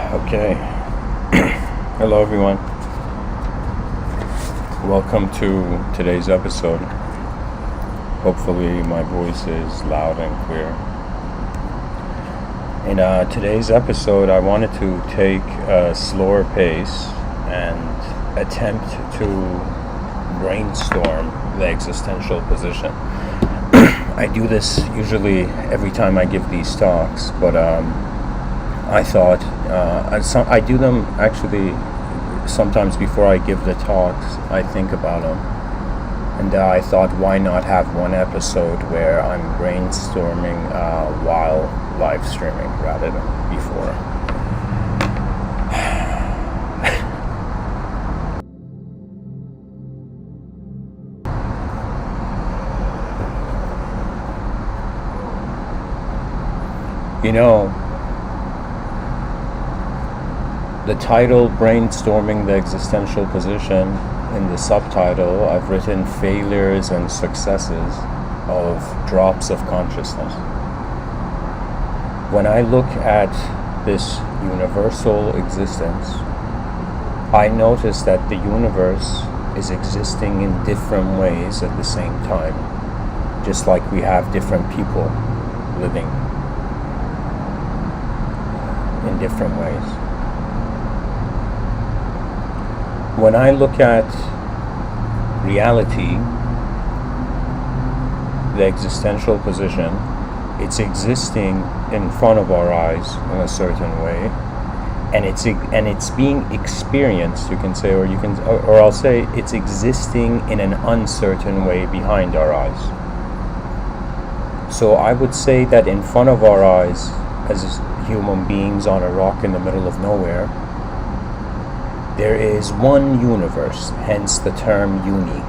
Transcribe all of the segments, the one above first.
Okay. Hello, everyone. Welcome to today's episode. Hopefully, my voice is loud and clear. In today's episode, I wanted to take a slower pace and attempt to brainstorm the existential position. I do this usually every time I give these talks, but I thought I do them actually sometimes before I give the talks. I think about them, and I thought, why not have one episode where I'm brainstorming while live streaming rather than before. You know, the title, Brainstorming the Existential Position, in the subtitle, I've written failures and successes of drops of consciousness. When I look at this universal existence, I notice that the universe is existing in different ways at the same time, just like we have different people living in different ways. When I look at reality, the existential position, it's existing in front of our eyes in a certain way, and it's being experienced, you can say, or I'll say it's existing in an uncertain way behind our eyes. So I would say that in front of our eyes, as human beings on a rock in the middle of nowhere, there is one universe, hence the term universe.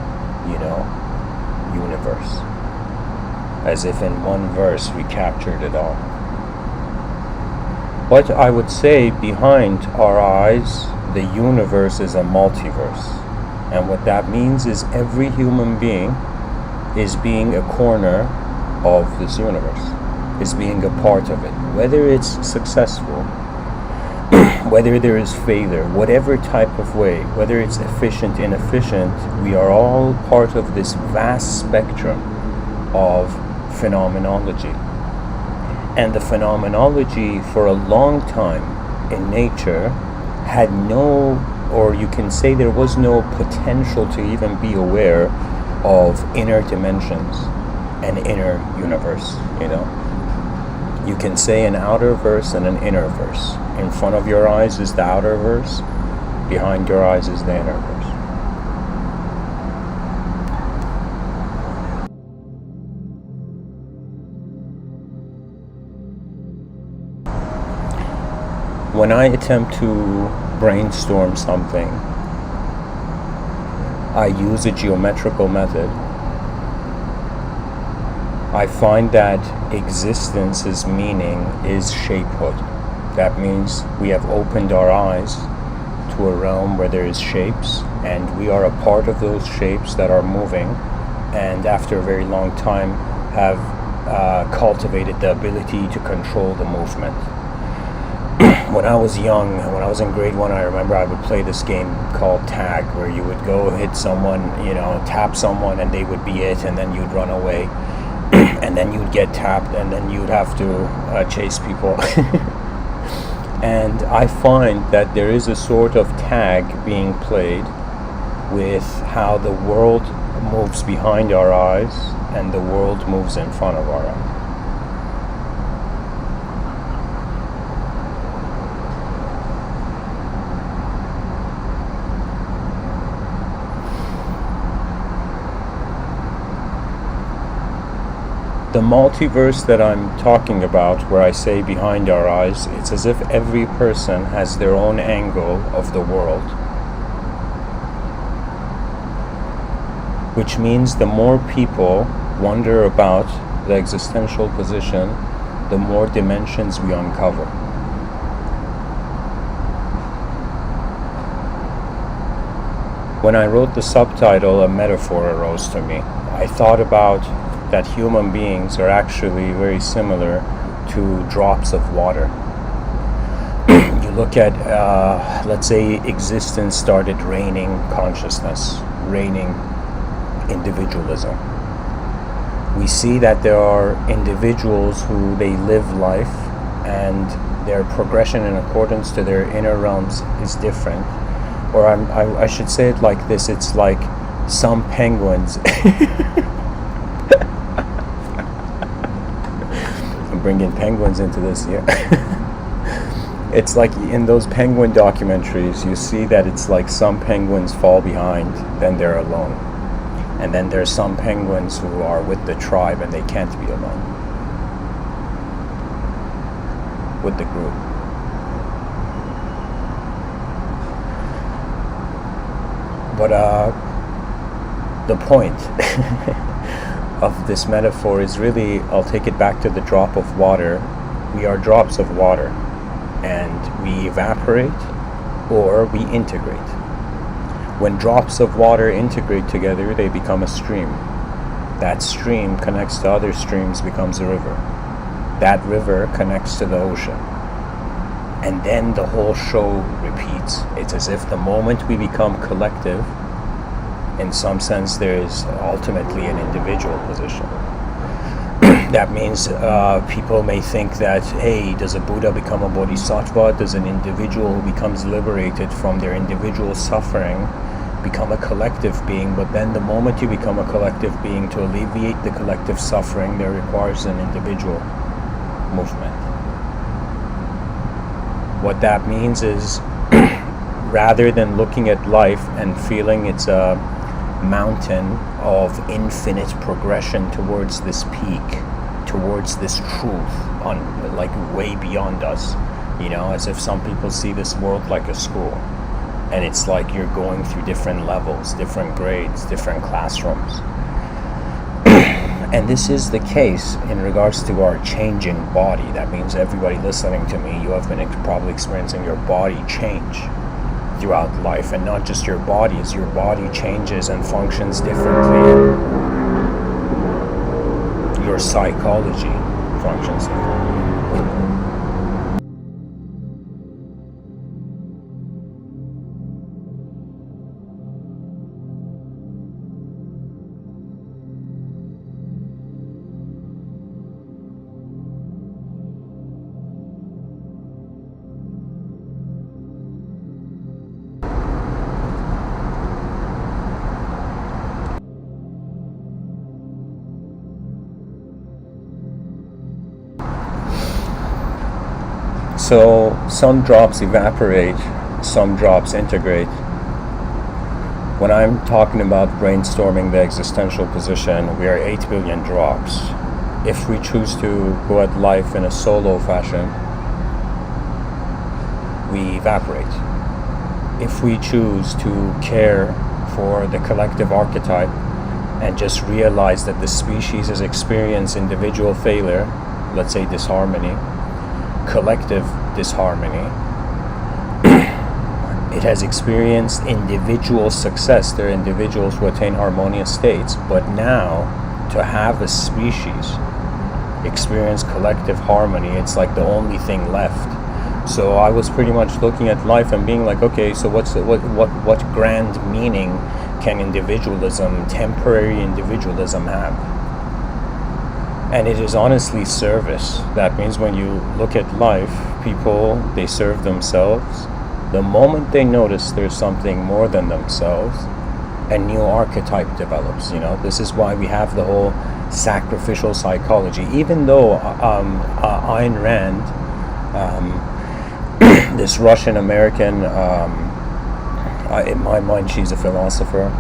As if in one verse we captured it all. But I would say behind our eyes, the universe is a multiverse. And what that means is every human being is being a corner of this universe, is being a part of it. Whether it's successful, whether there is failure, whatever type of way, whether it's efficient, inefficient, we are all part of this vast spectrum of phenomenology. And the phenomenology for a long time in nature had no, or you can say there was no potential to even be aware of inner dimensions and inner universe, You can say an outer verse and an inner verse. In front of your eyes is the outer verse, behind your eyes is the inner verse. When I attempt to brainstorm something, I use a geometrical method. I find that existence's meaning is shapehood. That means we have opened our eyes to a realm where there is shapes, and we are a part of those shapes that are moving, and after a very long time have cultivated the ability to control the movement. When I was young, when I was in grade 1, I remember I would play this game called tag, where you would go hit someone, tap someone, and they would be it, and then you'd run away. And then you'd get tapped, and then you'd have to chase people. And I find that there is a sort of tag being played with how the world moves behind our eyes and the world moves in front of our eyes. The multiverse that I'm talking about, where I say behind our eyes, it's as if every person has their own angle of the world. Which means the more people wonder about the existential position, the more dimensions we uncover. When I wrote the subtitle, a metaphor arose to me. I thought about that human beings are actually very similar to drops of water. You you look at, let's say, existence started reigning consciousness, reigning individualism. We see that there are individuals who they live life and their progression in accordance to their inner realms is different. Or I should say it like this, it's like some penguins I'm bringing penguins into this, yeah. It's like in those penguin documentaries, you see that it's like some penguins fall behind, then they're alone. And then there's some penguins who are with the tribe and they can't be alone with the group. But the point of this metaphor is really, I'll take it back to the drop of water. We are drops of water, and we evaporate or we integrate. When drops of water integrate together, they become a stream. That stream connects to other streams, becomes a river. That river connects to the ocean. And then the whole show repeats. It's as if the moment we become collective, in some sense, there is ultimately an individual position. That means people may think that, hey, does a Buddha become a bodhisattva? Does an individual who becomes liberated from their individual suffering become a collective being? But then the moment you become a collective being, to alleviate the collective suffering, there requires an individual movement. What that means is, rather than looking at life and feeling it's a mountain of infinite progression towards this peak, towards this truth on like way beyond us, as if some people see this world like a school, and it's like you're going through different levels, different grades, different classrooms. And this is the case in regards to our changing body. That means everybody listening to me, you have been probably experiencing your body change throughout life, and not just your body. As your body changes and functions differently, your psychology functions differently. So some drops evaporate, some drops integrate. When I'm talking about brainstorming the existential position, we are 8 billion drops. If we choose to go at life in a solo fashion, we evaporate. If we choose to care for the collective archetype and just realize that the species has experienced individual failure, let's say disharmony, collective disharmony, it has experienced individual success. There are individuals who attain harmonious states, but now to have a species experience collective harmony, it's like the only thing left. So I was pretty much looking at life and being like, okay, so what grand meaning can individualism, temporary individualism have? And it is honestly service. That means when you look at life, people, they serve themselves. The moment they notice there's something more than themselves, a new archetype develops. This is why we have the whole sacrificial psychology. Even though Ayn Rand, this Russian American, in my mind she's a philosopher,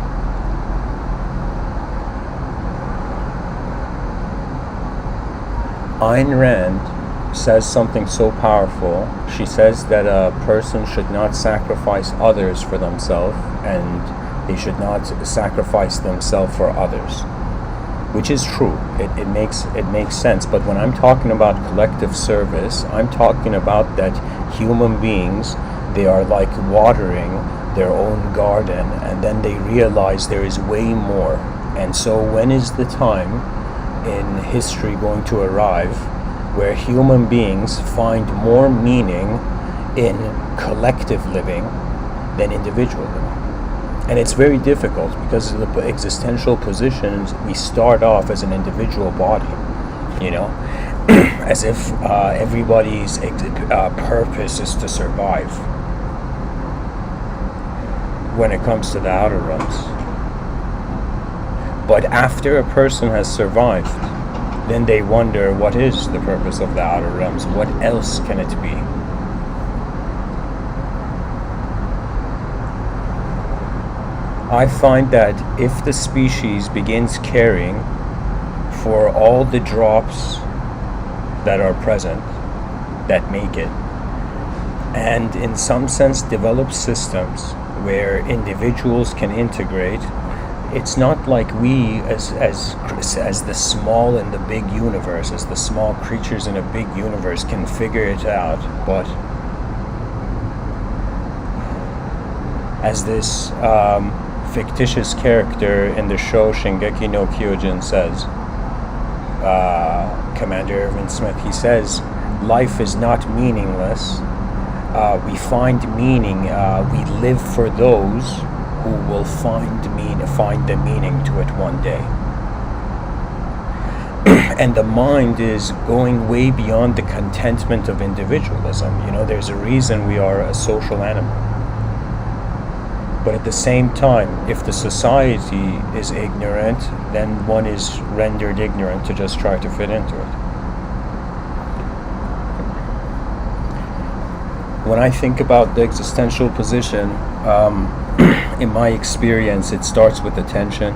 Ayn Rand says something so powerful. She says that a person should not sacrifice others for themselves, and they should not sacrifice themselves for others, which is true. It makes sense. But when I'm talking about collective service, I'm talking about that human beings, they are like watering their own garden, and then they realize there is way more. And so when is the time in history going to arrive where human beings find more meaning in collective living than individual living. And it's very difficult because of the existential positions. We start off as an individual body, as if everybody's purpose is to survive when it comes to the outer realms. But after a person has survived, then they wonder, what is the purpose of the outer realms? What else can it be? I find that if the species begins caring for all the drops that are present, that make it, and in some sense develop systems where individuals can integrate, it's not like we as the small in the big universe, as the small creatures in a big universe can figure it out, but as this fictitious character in the show Shingeki no Kyojin says, Commander Irvin Smith, he says, life is not meaningless. We find meaning. We live for those who will find the meaning to it one day. And the mind is going way beyond the contentment of individualism. There's a reason we are a social animal. But at the same time, if the society is ignorant, then one is rendered ignorant to just try to fit into it. When I think about the existential position, in my experience, it starts with attention.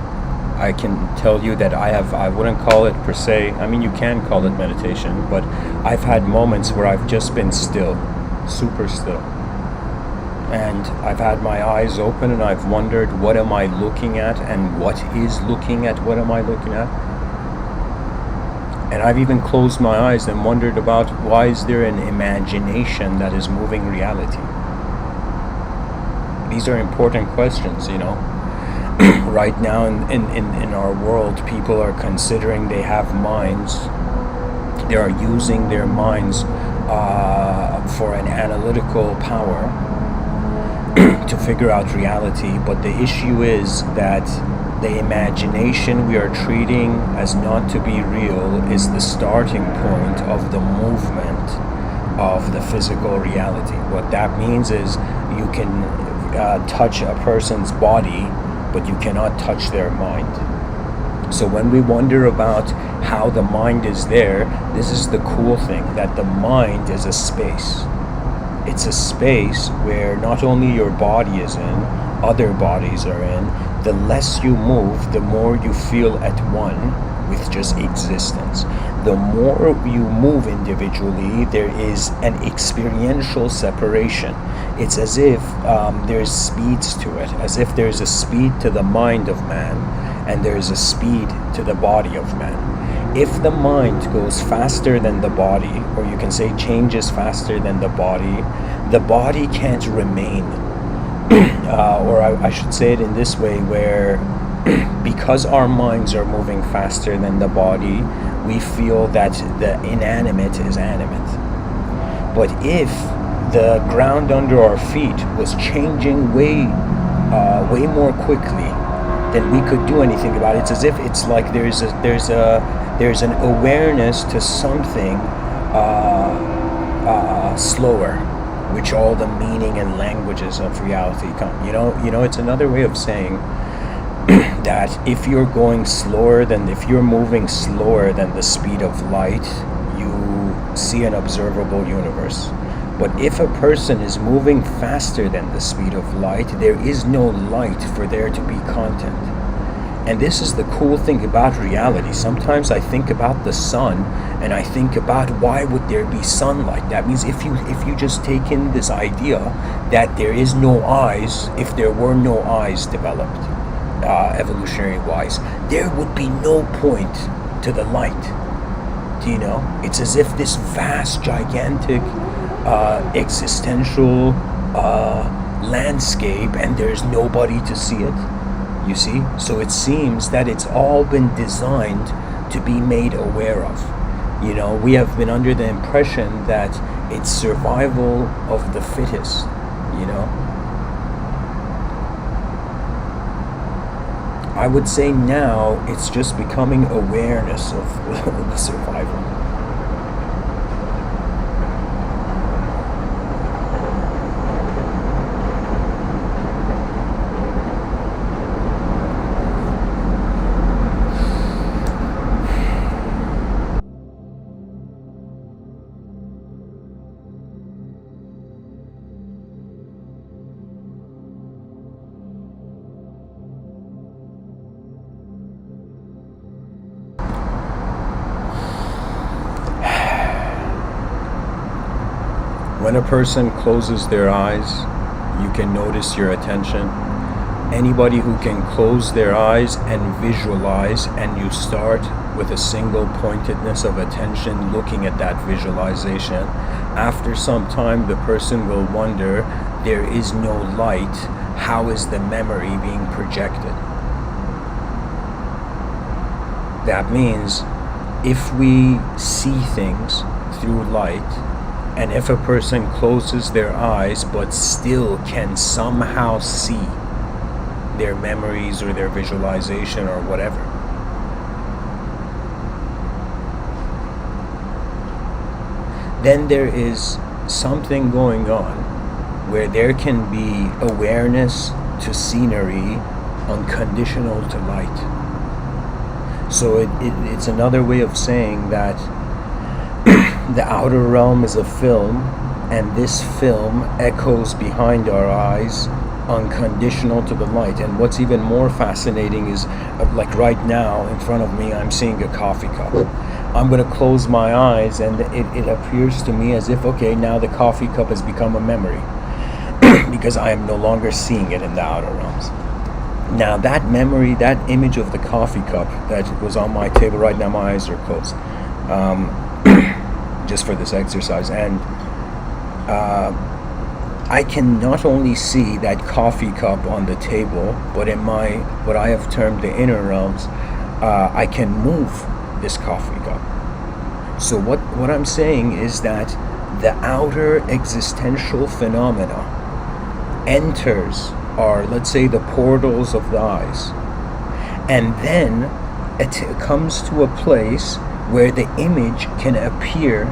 I can tell you that I wouldn't call it per se, you can call it meditation, but I've had moments where I've just been still, super still. And I've had my eyes open and I've wondered, what am I looking at, and what is looking at what am I looking at? And I've even closed my eyes and wondered about, why is there an imagination that is moving reality? These are important questions, Right now in our world, people are considering they have minds. They are using their minds for an analytical power to figure out reality, but the issue is that the imagination we are treating as not to be real is the starting point of the movement of the physical reality. What that means is you can touch a person's body, but you cannot touch their mind. So when we wonder about how the mind is there, this is the cool thing, that the mind is a space. It's a space where not only your body is in, other bodies are in. The less you move, the more you feel at one with just existence. The more you move individually, there is an experiential separation. It's as if there's speeds to it, as if there's a speed to the mind of man, and there's a speed to the body of man. If the mind goes faster than the body, or you can say changes faster than the body can't remain. Or I should say it in this way, where because our minds are moving faster than the body, we feel that the inanimate is animate. But if the ground under our feet was changing way more quickly than we could do anything about it, it's as if it's like there's an awareness to something slower, which all the meaning and languages of reality come. It's another way of saying that if you're moving slower than the speed of light, you see an observable universe. But if a person is moving faster than the speed of light, there is no light for there to be content. And this is the cool thing about reality. Sometimes I think about the sun, and I think about, why would there be sunlight? That means if you just take in this idea that there is no eyes, if there were no eyes developed, evolutionary wise, there would be no point to the light. Do you know? It's as if this vast, gigantic, existential landscape, and there's nobody to see it. You see? So it seems that it's all been designed to be made aware of. We have been under the impression that It's survival of the fittest, you know. I would say now it's just becoming awareness of the survival. When a person closes their eyes, you can notice your attention. Anybody who can close their eyes and visualize, and you start with a single pointedness of attention looking at that visualization, after some time the person will wonder, there is no light, how is the memory being projected? That means if we see things through light, and if a person closes their eyes but still can somehow see their memories or their visualization or whatever, then there is something going on where there can be awareness to scenery unconditional to light. So it's another way of saying that the outer realm is a film, and this film echoes behind our eyes unconditional to the light. And what's even more fascinating is, like right now in front of me, I'm seeing a coffee cup. I'm going to close my eyes and it appears to me as if, okay, now the coffee cup has become a memory because I am no longer seeing it in the outer realms. Now that memory, that image of the coffee cup that was on my table right now, my eyes are closed. Just for this exercise, and I can not only see that coffee cup on the table, but in my, what I have termed the inner realms, I can move this coffee cup. So what I'm saying is that the outer existential phenomena enters, or let's say the portals of the eyes, and then it comes to a place where the image can appear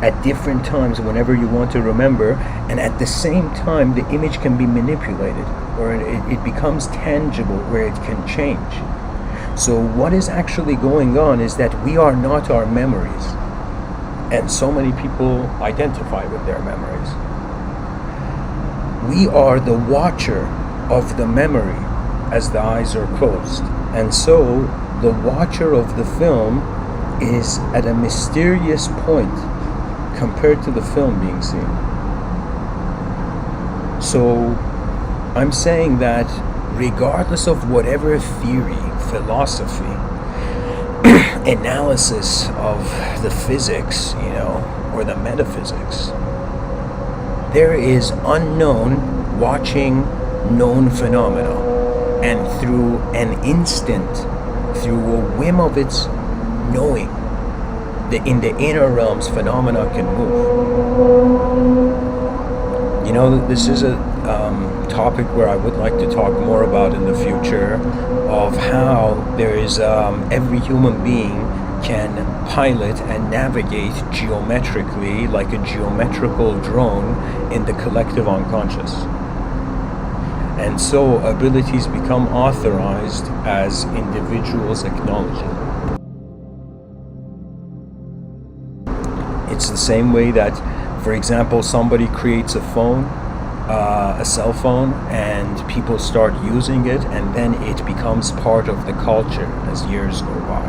at different times whenever you want to remember, and at the same time the image can be manipulated, or it becomes tangible where it can change. So what is actually going on is that we are not our memories, and so many people identify with their memories. We are the watcher of the memory as the eyes are closed, and so the watcher of the film is at a mysterious point compared to the film being seen. So I'm saying that regardless of whatever theory, philosophy, analysis of the physics, or the metaphysics, there is unknown watching known phenomena, and through an instant, through a whim of its knowing, in the inner realms phenomena can move. This is a topic where I would like to talk more about in the future, of how there is every human being can pilot and navigate geometrically like a geometrical drone in the collective unconscious. And so abilities become authorized as individuals acknowledge it. It's the same way that, for example, somebody creates a phone, a cell phone, and people start using it, and then it becomes part of the culture as years go by.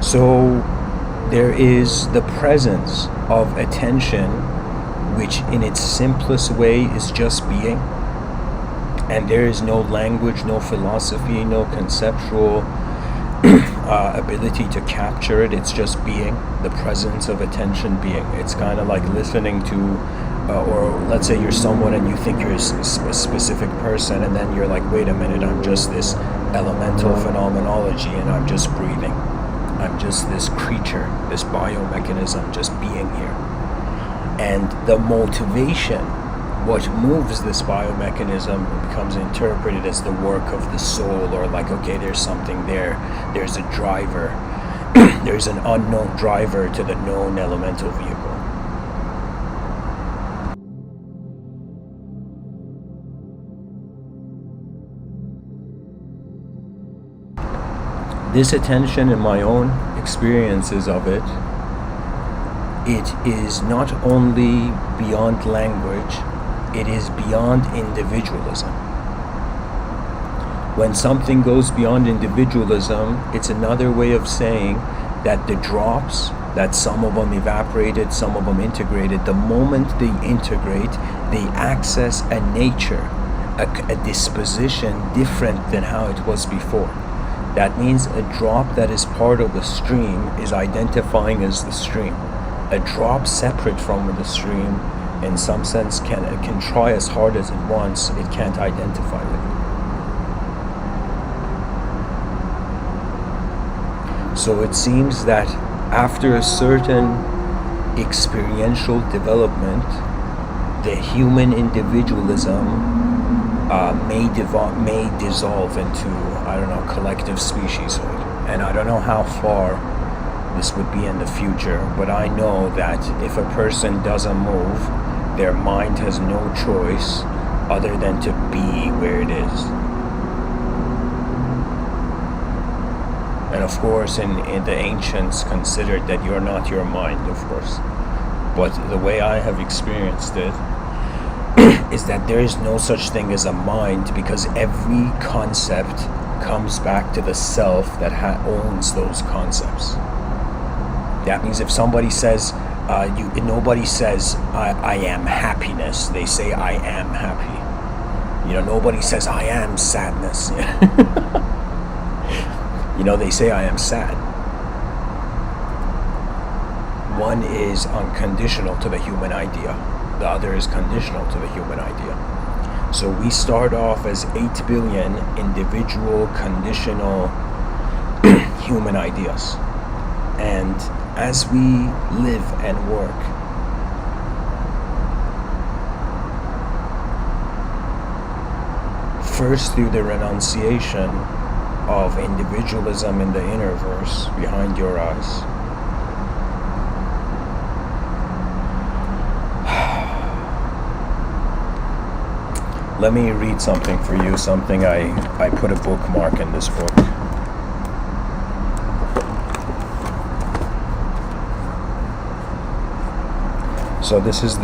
So there is the presence of attention, which in its simplest way is just being, and there is no language, no philosophy, no conceptual ability to capture it. It's just being, the presence of attention being. It's kind of like listening to or let's say you're someone and you think you're a specific person, and then you're like, wait a minute, I'm just this elemental phenomenology, and I'm just breathing. I'm just this creature, this biomechanism, just being here. And the motivation, what moves this biomechanism, becomes interpreted as the work of the soul, or like, okay, there's something there, there's a driver, there's an unknown driver to the known elemental vehicle. This attention, in my own experiences of it, it is not only beyond language, it is beyond individualism. When something goes beyond individualism, it's another way of saying that the drops, that some of them evaporated, some of them integrated, the moment they integrate, they access a nature, a disposition different than how it was before. That means a drop that is part of the stream is identifying as the stream. A drop separate from the stream, in some sense, can try as hard as it wants, it can't identify it. So it seems that after a certain experiential development, the human individualism may dissolve into, I don't know, collective specieshood. And I don't know how far this would be in the future, but I know that if a person doesn't move, their mind has no choice other than to be where it is. And of course, in the ancients considered that you're not your mind, of course. But the way I have experienced it is that there is no such thing as a mind, because every concept comes back to the self that owns those concepts. That means if somebody says, nobody says, I am happiness. They say, I am happy. Nobody says, I am sadness. They say, I am sad. One is unconditional to the human idea. The other is conditional to the human idea. So we start off as 8 billion individual, conditional human ideas. And as we live and work, first through the renunciation of individualism in the inner verse behind your eyes, let me read something for you, something I put a bookmark in this book. So this is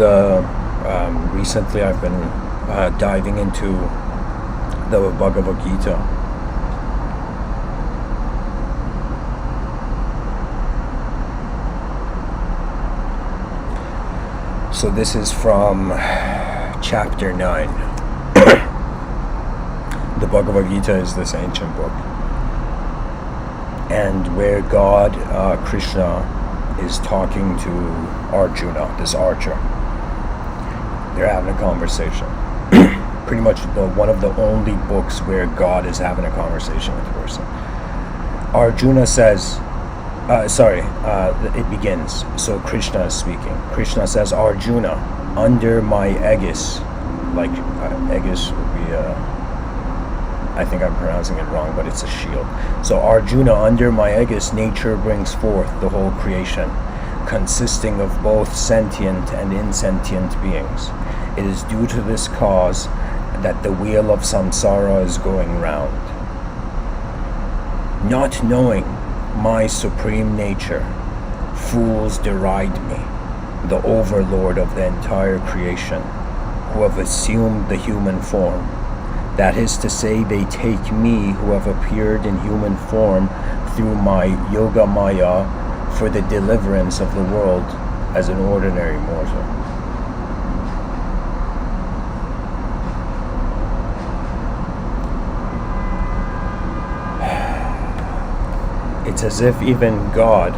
recently I've been diving into the Bhagavad Gita. So this is from chapter 9. The Bhagavad Gita is this ancient book, and where God, Krishna, is talking to Arjuna, this archer. They're having a conversation. Pretty much one of the only books where God is having a conversation with a person. Arjuna says, it begins. So Krishna is speaking. Krishna says, Arjuna, under my aegis, like aegis would be I think I'm pronouncing it wrong, but it's a shield. So Arjuna, under my aegis, nature brings forth the whole creation, consisting of both sentient and insentient beings. It is due to this cause that the wheel of samsara is going round. Not knowing my supreme nature, fools deride me, the overlord of the entire creation, who have assumed the human form. That is to say, they take me, who have appeared in human form through my yoga maya for the deliverance of the world, as an ordinary mortal. It's as if even God,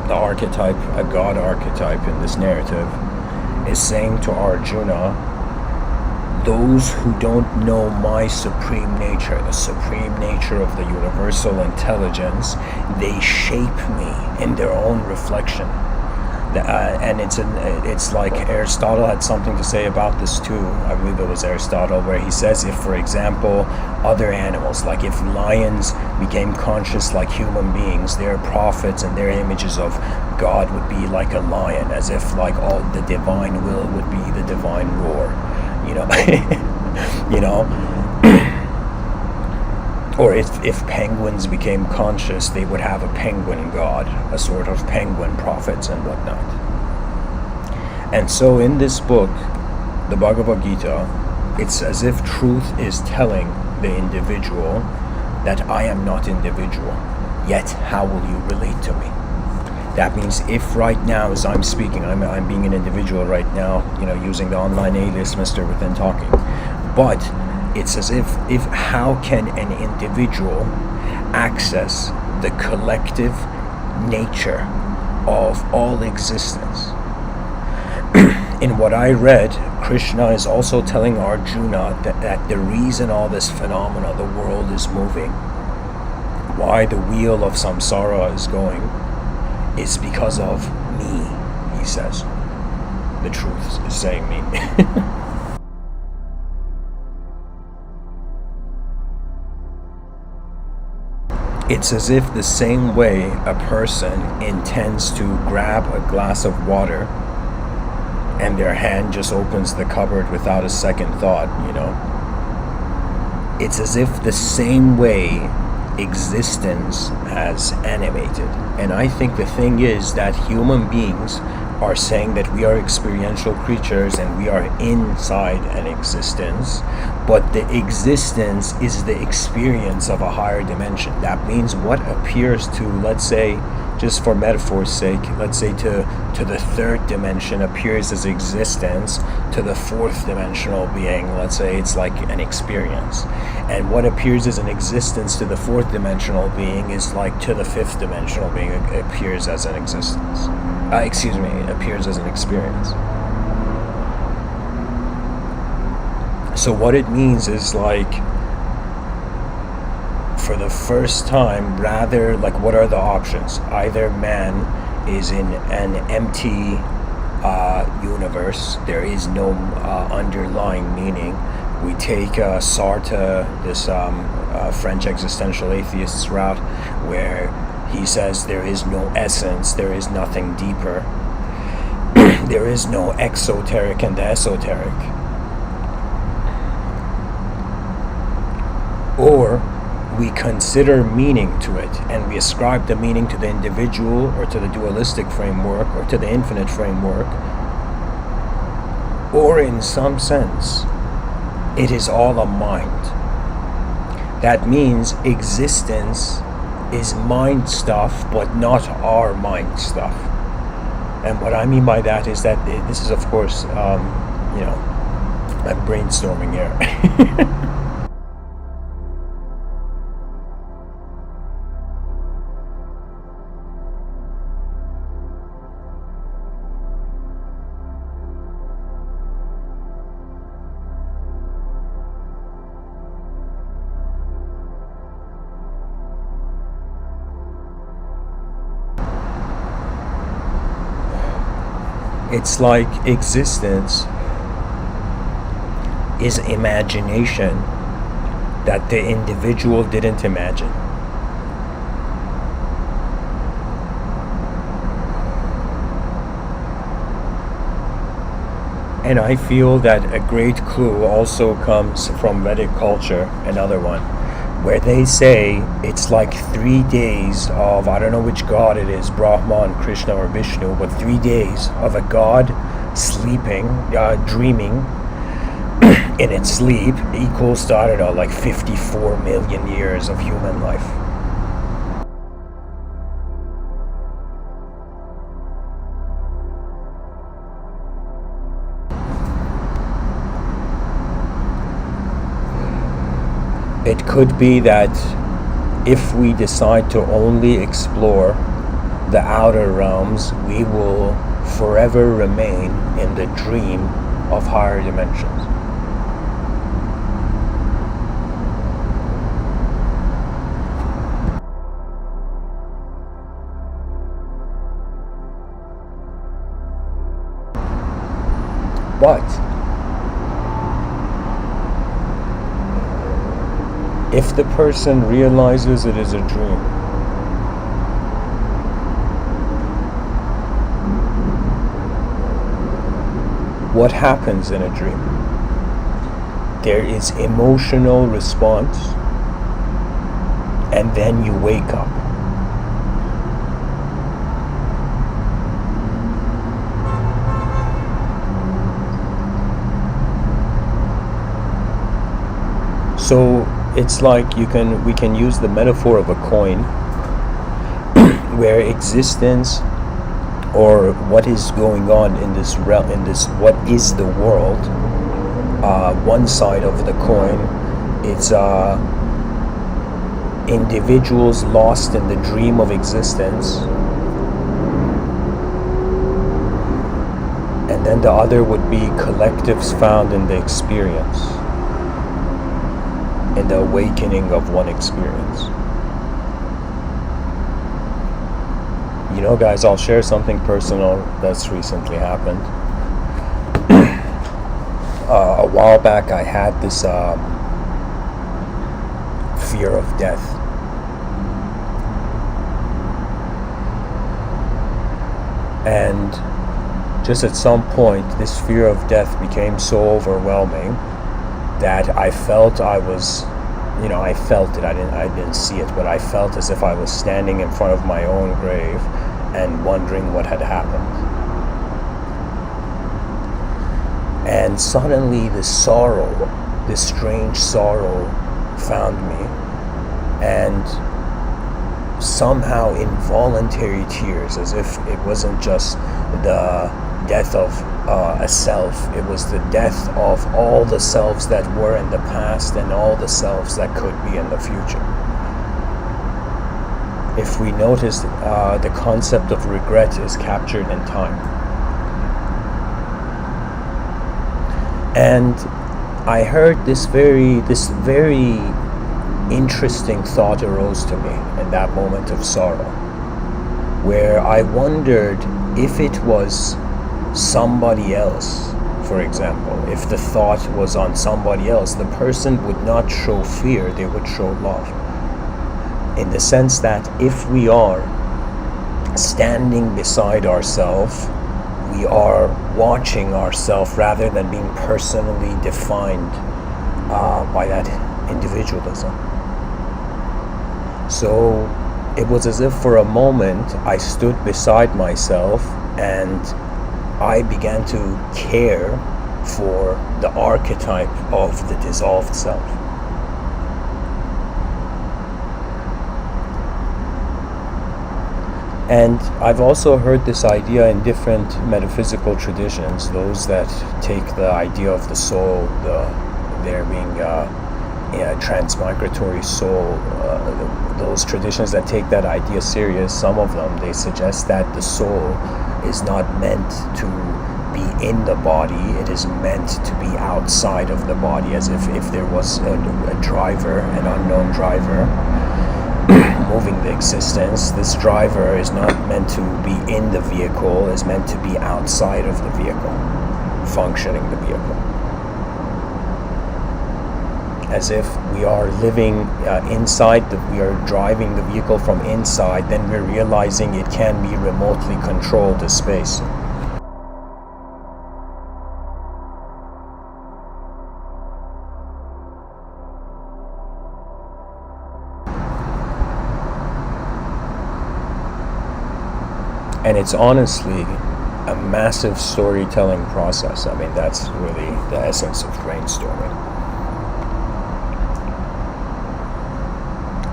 the archetype, a God archetype in this narrative, is saying to Arjuna, those who don't know my supreme nature, the supreme nature of the universal intelligence, they shape me in their own reflection. And it's like Aristotle had something to say about this too. I believe it was Aristotle, where he says, if, for example, other animals, like if lions became conscious like human beings, their prophets and their images of God would be like a lion, as if like all the divine will would be the divine roar, you know. You know. Or if penguins became conscious, they would have a penguin god, a sort of penguin prophets and whatnot. And so in this book, the Bhagavad Gita, it's as if truth is telling the individual that I am not individual, yet how will you relate to me? That means if right now as I'm speaking, I'm being an individual right now, you know, using the online alias Mr.Within talking, but it's as if how can an individual access the collective nature of all existence? In what I read, Krishna is also telling Arjuna that the reason all this phenomena, the world is moving, why the wheel of samsara is going, is because of me, he says. The truth is saying me. It's as if the same way a person intends to grab a glass of water and their hand just opens the cupboard without a second thought, you know. It's as if the same way existence has animated. And I think the thing is that human beings are saying that we are experiential creatures and we are inside an existence, but the existence is the experience of a higher dimension. That means what appears to, let's say, just for metaphor's sake, let's say to the third dimension appears as existence, to the fourth dimensional being, let's say it's like an experience. And what appears as an existence to the fourth dimensional being is like to the fifth dimensional being appears as an existence. Appears as an experience. So what it means is like, for the first time, rather, like, what are the options? Either man is in an empty universe, there is no underlying meaning. We take Sartre, this French existential atheist's route, where he says there is no essence, there is nothing deeper. There is no exoteric and the esoteric. Or we consider meaning to it, and we ascribe the meaning to the individual, or to the dualistic framework, or to the infinite framework. Or in some sense, it is all a mind. That means existence is mind stuff, but not our mind stuff. And what I mean by that is that this is, of course, I'm brainstorming here. It's like existence is imagination that the individual didn't imagine. And I feel that a great clue also comes from Vedic culture, another one, where they say it's like 3 days of, I don't know which god it is, Brahman, Krishna, or Vishnu, but 3 days of a god sleeping, dreaming in its sleep equals to, I don't know, like 54 million years of human life. It could be that if we decide to only explore the outer realms, we will forever remain in the dream of higher dimensions. But if the person realizes it is a dream, what happens in a dream? There is emotional response, and then you wake up. So it's like we can use the metaphor of a coin, where existence, or what is going on in this what is the world, one side of the coin, it's individuals lost in the dream of existence, and then the other would be collectives found in the experience, in the awakening of one experience. You know, guys, I'll share something personal that's recently happened. A while back, I had this fear of death. And just at some point, this fear of death became so overwhelming that I felt I was, I felt it. I didn't see it, but I felt as if I was standing in front of my own grave and wondering what had happened. And suddenly this strange sorrow found me, and somehow involuntary tears, as if it wasn't just the death of a self, it was the death of all the selves that were in the past and all the selves that could be in the future. If we notice, the concept of regret is captured in time. And I heard this very interesting thought arose to me in that moment of sorrow, where I wondered if it was somebody else. For example, if the thought was on somebody else, the person would not show fear, they would show love. In the sense that if we are standing beside ourselves, we are watching ourselves rather than being personally defined by that individualism. So it was as if for a moment I stood beside myself and I began to care for the archetype of the dissolved self. And I've also heard this idea in different metaphysical traditions, those that take the idea of the soul, there being a transmigratory soul, those traditions that take that idea serious, some of them, they suggest that the soul is not meant to be in the body, it is meant to be outside of the body, as if there was a driver, an unknown driver, moving the existence. This driver is not meant to be in the vehicle, is meant to be outside of the vehicle, functioning the vehicle. As if we are living inside, we are driving the vehicle from inside, then we're realizing it can be remotely controlled as space. And it's honestly a massive storytelling process. I mean, that's really the essence of brainstorming.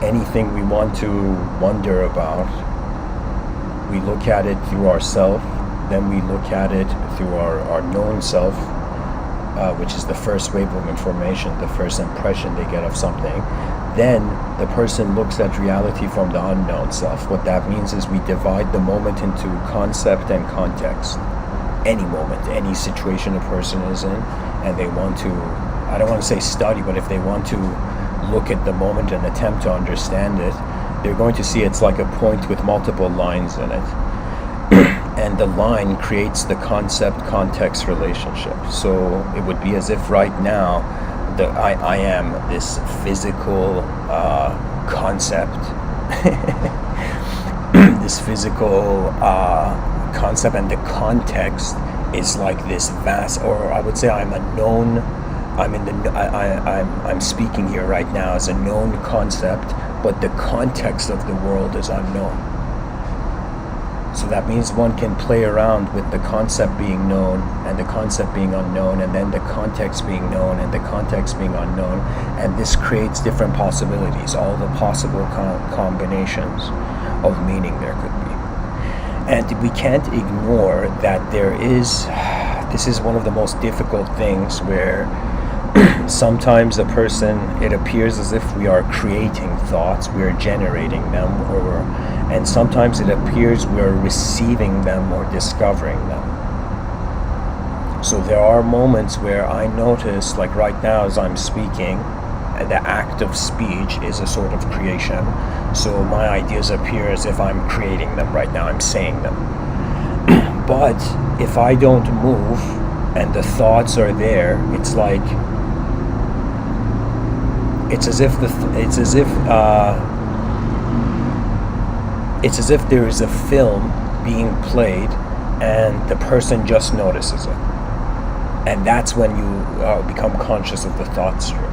Anything we want to wonder about, we look at it through ourself, then we look at it through our known self, which is the first wave of information, the first impression they get of something, then the person looks at reality from the unknown self. What that means is we divide the moment into concept and context. Any moment, any situation a person is in, and they want to, I don't want to say study, but if they want to look at the moment and attempt to understand it, they're going to see it's like a point with multiple lines in it. And the line creates the concept-context relationship. So it would be as if right now, I am this physical concept, this physical concept, and the context is like this vast, or I would say I'm a known, I'm speaking here right now as a known concept, but the context of the world is unknown. So that means one can play around with the concept being known and the concept being unknown, and then the context being known and the context being unknown, and this creates different possibilities, all the possible combinations of meaning there could be. And we can't ignore that this is one of the most difficult things, where sometimes a person, it appears as if we are creating thoughts, we are generating them, and sometimes it appears we're receiving them or discovering them. So there are moments where I notice, like right now as I'm speaking, the act of speech is a sort of creation. So my ideas appear as if I'm creating them right now, I'm saying them. But if I don't move and the thoughts are there, it's like, it's as if there is a film being played and the person just notices it. And that's when you become conscious of the thought stream.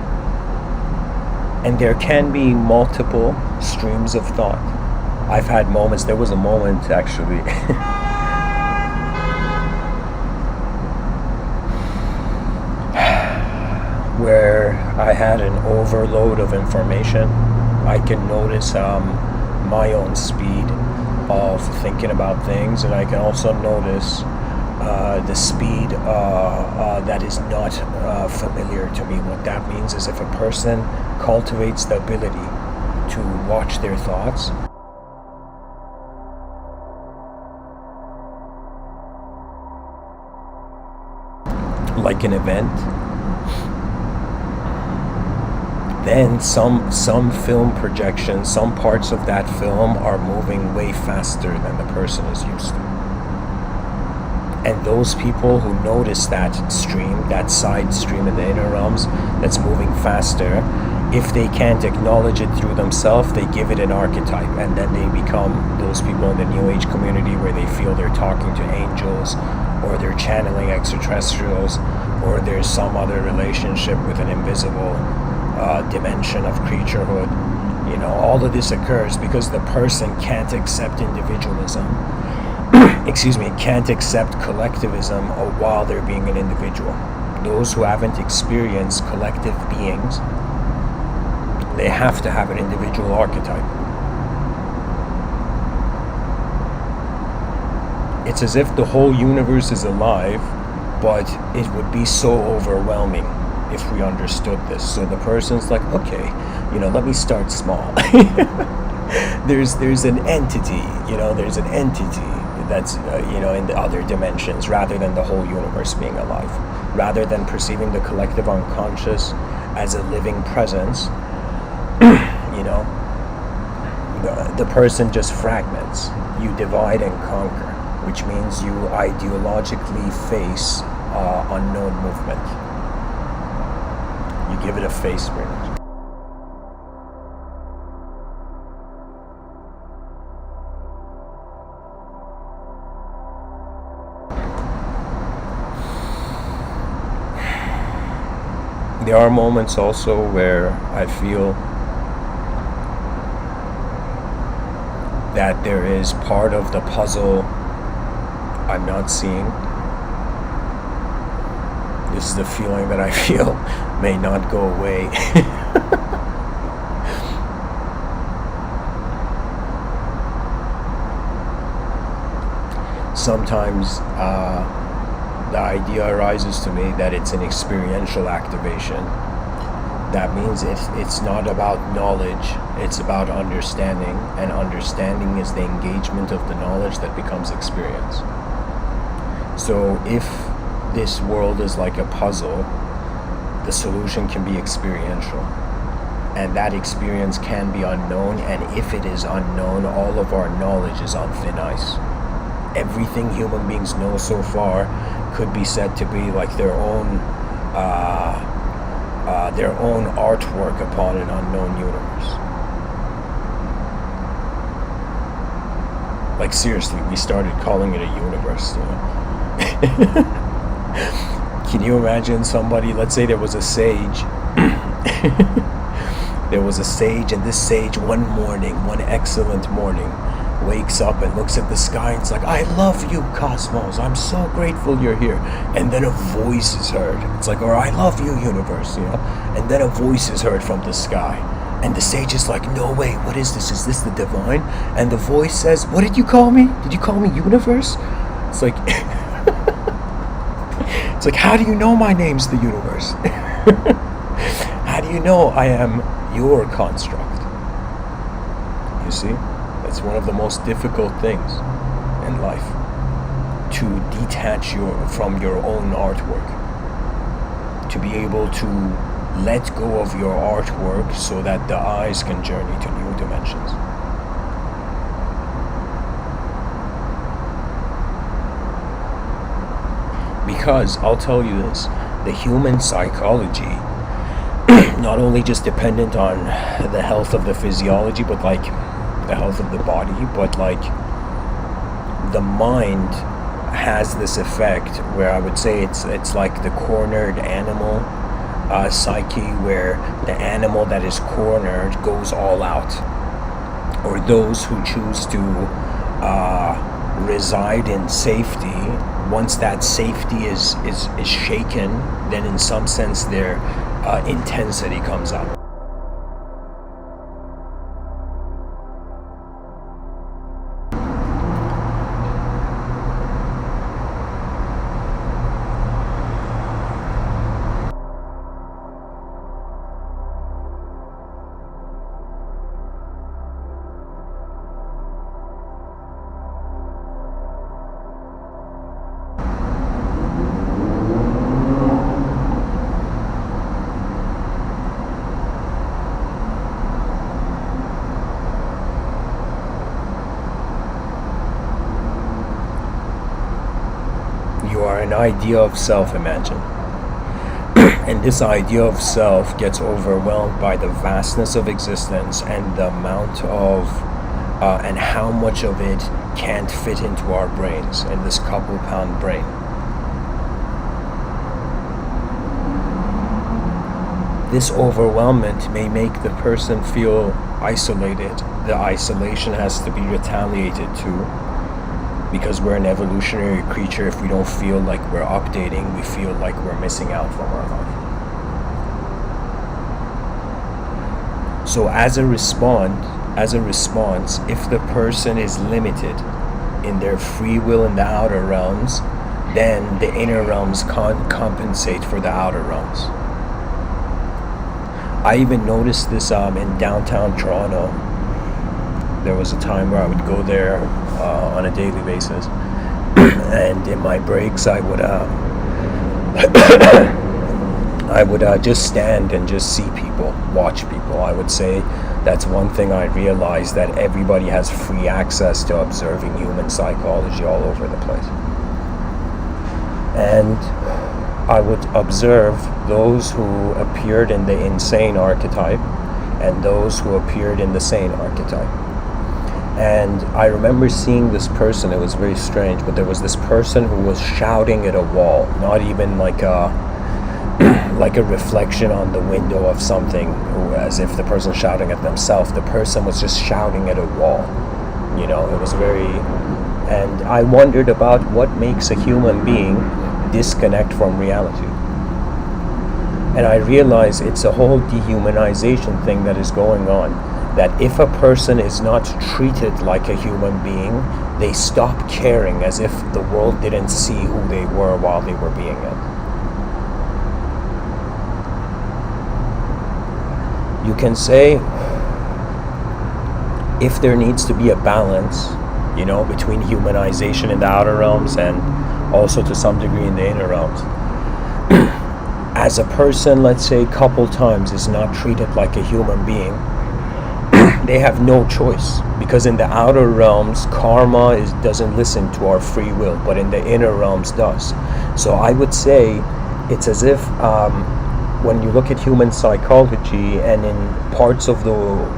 And there can be multiple streams of thought. I've had moments, there was a moment actually where I had an overload of information. I can notice my own speed of thinking about things, and I can also notice the speed that is not familiar to me. What that means is if a person cultivates the ability to watch their thoughts, like an event, then some film projections, some parts of that film are moving way faster than the person is used to. And those people who notice that stream, that side stream in the inner realms that's moving faster, if they can't acknowledge it through themselves, they give it an archetype, and then they become those people in the New Age community where they feel they're talking to angels, or they're channeling extraterrestrials, or there's some other relationship with an invisible dimension of creaturehood. You know, all of this occurs because the person can't accept individualism. Can't accept collectivism while they're being an individual. Those who haven't experienced collective beings, they have to have an individual archetype. It's as if the whole universe is alive, but it would be so overwhelming if we understood this. So the person's like, okay, let me start small. there's an entity, there's an entity that's in the other dimensions, rather than the whole universe being alive. Rather than perceiving the collective unconscious as a living presence, the person just fragments. You divide and conquer, which means you ideologically face unknown movement. You give it a face, pretty much. There are moments also where I feel that there is part of the puzzle I'm not seeing. This is the feeling that I feel may not go away. Sometimes the idea arises to me that it's an experiential activation. That means it's not about knowledge, it's about understanding, and understanding is the engagement of the knowledge that becomes experience. So if this world is like a puzzle, the solution can be experiential. And that experience can be unknown, and if it is unknown, all of our knowledge is on thin ice. Everything human beings know so far could be said to be like their own artwork upon an unknown universe. Like seriously, we started calling it a universe, you know? Can you imagine somebody, let's say there was a sage, there was a sage, and this sage one excellent morning, wakes up and looks at the sky and it's like, I love you, cosmos, I'm so grateful you're here. And then a voice is heard. It's like, or I love you, universe, you know. And then a voice is heard from the sky. And the sage is like, no, wait, what is this? Is this the divine? And the voice says, what did you call me? Did you call me universe? It's like, it's like, how do you know my name's the universe? How do you know I am your construct? You see? It's one of the most difficult things in life, to detach from your own artwork, to be able to let go of your artwork so that the eyes can journey to new dimensions. Because I'll tell you this, the human psychology, not only just dependent on the health of the physiology, but like the health of the body, but like the mind has this effect where I would say it's like the cornered animal psyche, where the animal that is cornered goes all out, or those who choose to reside in safety, once that safety is shaken, then in some sense their intensity comes out. An idea of self, imagine. And this idea of self gets overwhelmed by the vastness of existence and the amount of and how much of it can't fit into our brains, in this couple-pound brain. This overwhelmment may make the person feel isolated. The isolation has to be retaliated to, because we're an evolutionary creature. If we don't feel like we're updating, we feel like we're missing out from our life. So as a response, if the person is limited in their free will in the outer realms, then the inner realms can't compensate for the outer realms. I even noticed this in downtown Toronto. There was a time where I would go there on a daily basis, and in my breaks I would just stand and just see people, watch people. I would say that's one thing I realized, that everybody has free access to observing human psychology all over the place. And I would observe those who appeared in the insane archetype and those who appeared in the sane archetype. And I remember seeing this person, it was very strange, but there was this person who was shouting at a wall, not even like a reflection on the window of something, as if the person shouting at themselves. The person was just shouting at a wall. You know, it was very... And I wondered about what makes a human being disconnect from reality. And I realized it's a whole dehumanization thing that is going on. that if a person is not treated like a human being, they stop caring, as if the world didn't see who they were while they were being it. You can say, if there needs to be a balance, between humanization in the outer realms and also to some degree in the inner realms. As a person, let's say, couple times is not treated like a human being, they have no choice, because in the outer realms, karma doesn't listen to our free will, but in the inner realms does. So I would say it's as if when you look at human psychology, and in parts of the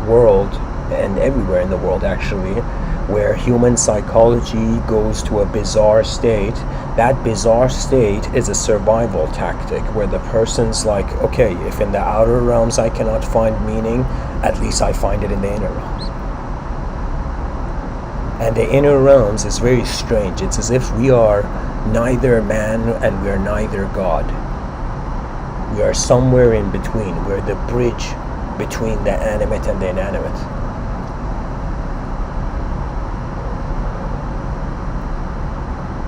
world, and everywhere in the world actually, where human psychology goes to a bizarre state, that bizarre state is a survival tactic, where the person's like, okay, if in the outer realms I cannot find meaning, at least I find it in the inner realms. And the inner realms is very strange. It's as if we are neither man and we are neither God. We are somewhere in between. We're the bridge between the animate and the inanimate.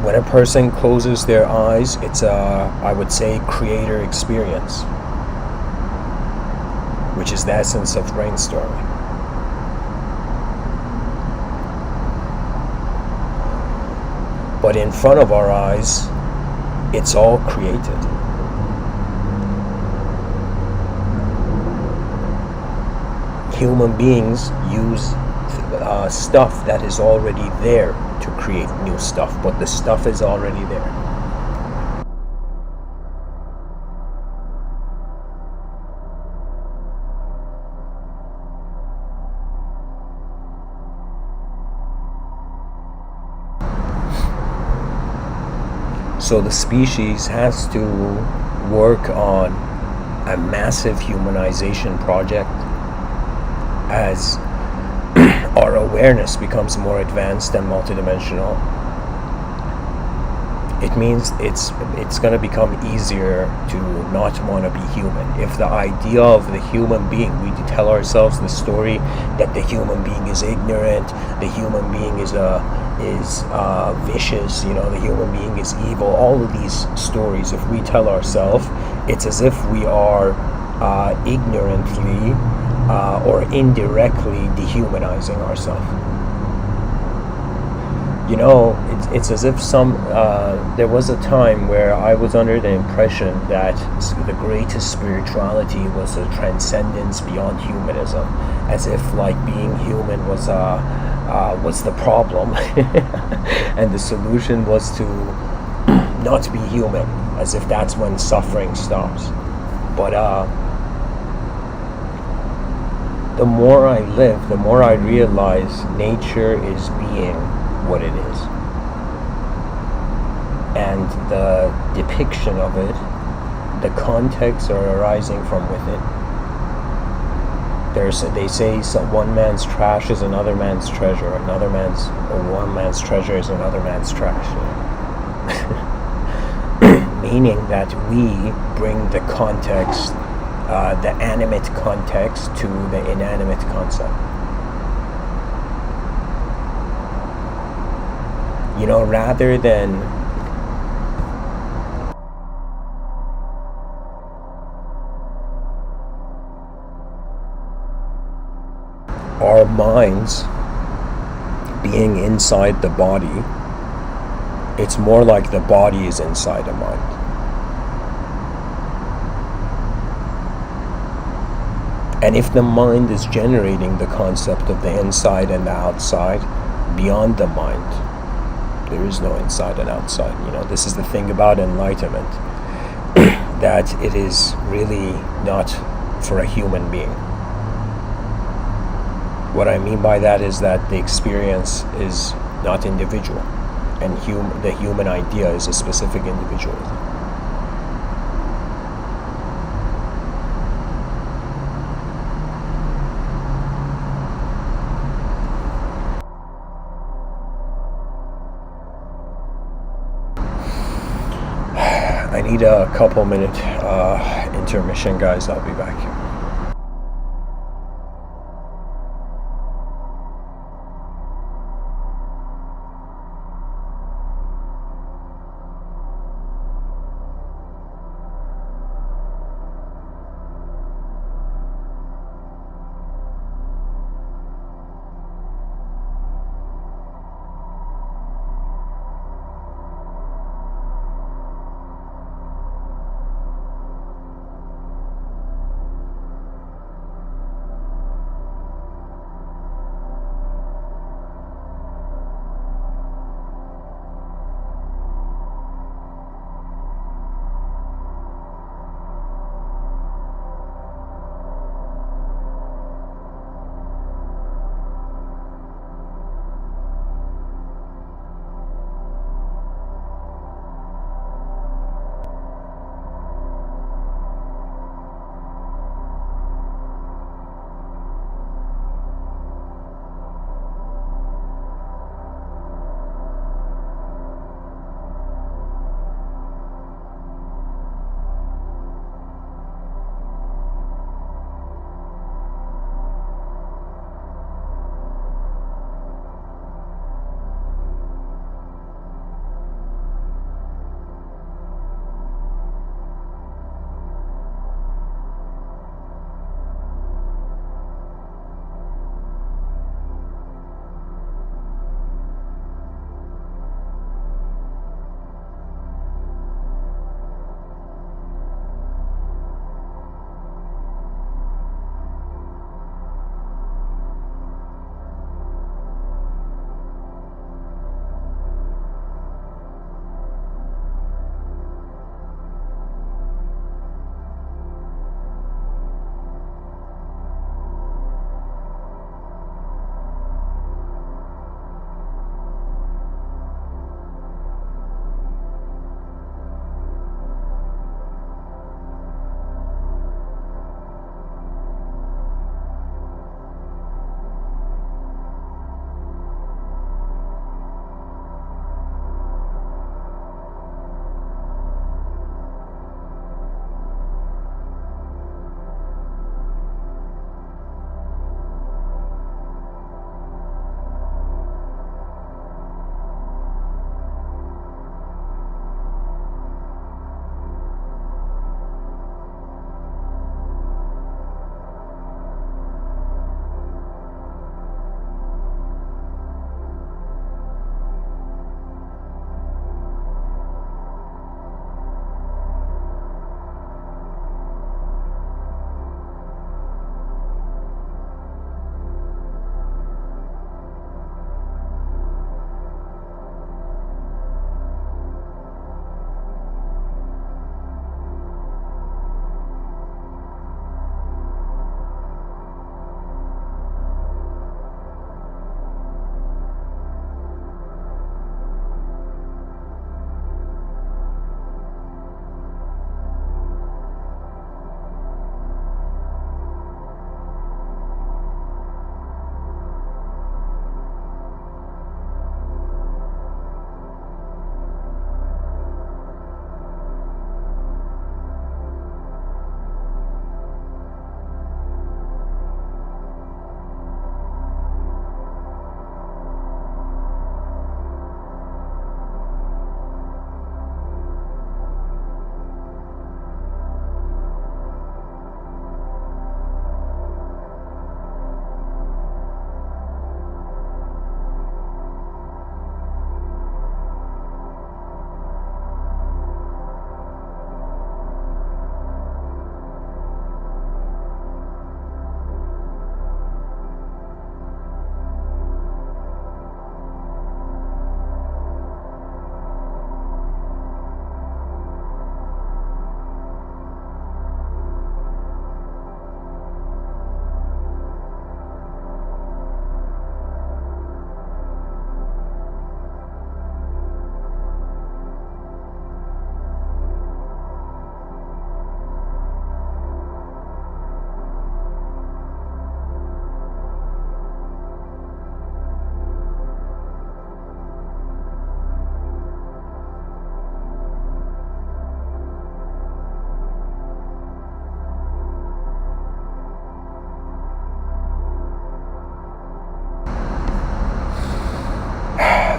When a person closes their eyes, it's I would say, creator experience, which is the essence of brainstorming. But in front of our eyes, it's all created. Human beings use stuff that is already there to create new stuff, but the stuff is already there. So the species has to work on a massive humanization project as our awareness becomes more advanced and multidimensional. It means it's going to become easier to not want to be human. If the idea of the human being, we tell ourselves the story that the human being is ignorant, the human being is vicious, the human being is evil. All of these stories, if we tell ourselves, it's as if we are ignorantly or indirectly dehumanizing ourselves. It's as if there was a time where I was under the impression that the greatest spirituality was a transcendence beyond humanism, as if like being human was the problem, and the solution was to not be human, as if that's when suffering stops. But the more I live, the more I realize nature is being what it is. And the depiction of it, the contexts are arising from within. They say one man's trash is another man's treasure, one man's treasure is another man's trash. Meaning that we bring the context, the animate context to the inanimate concept. Rather than our minds being inside the body, it's more like the body is inside the mind. And if the mind is generating the concept of the inside and the outside, beyond the mind, there is no inside and outside. This is the thing about enlightenment, that it is really not for a human being. What I mean by that is that the experience is not individual, and the human idea is a specific individualism. I need a couple minute intermission, guys. I'll be back here.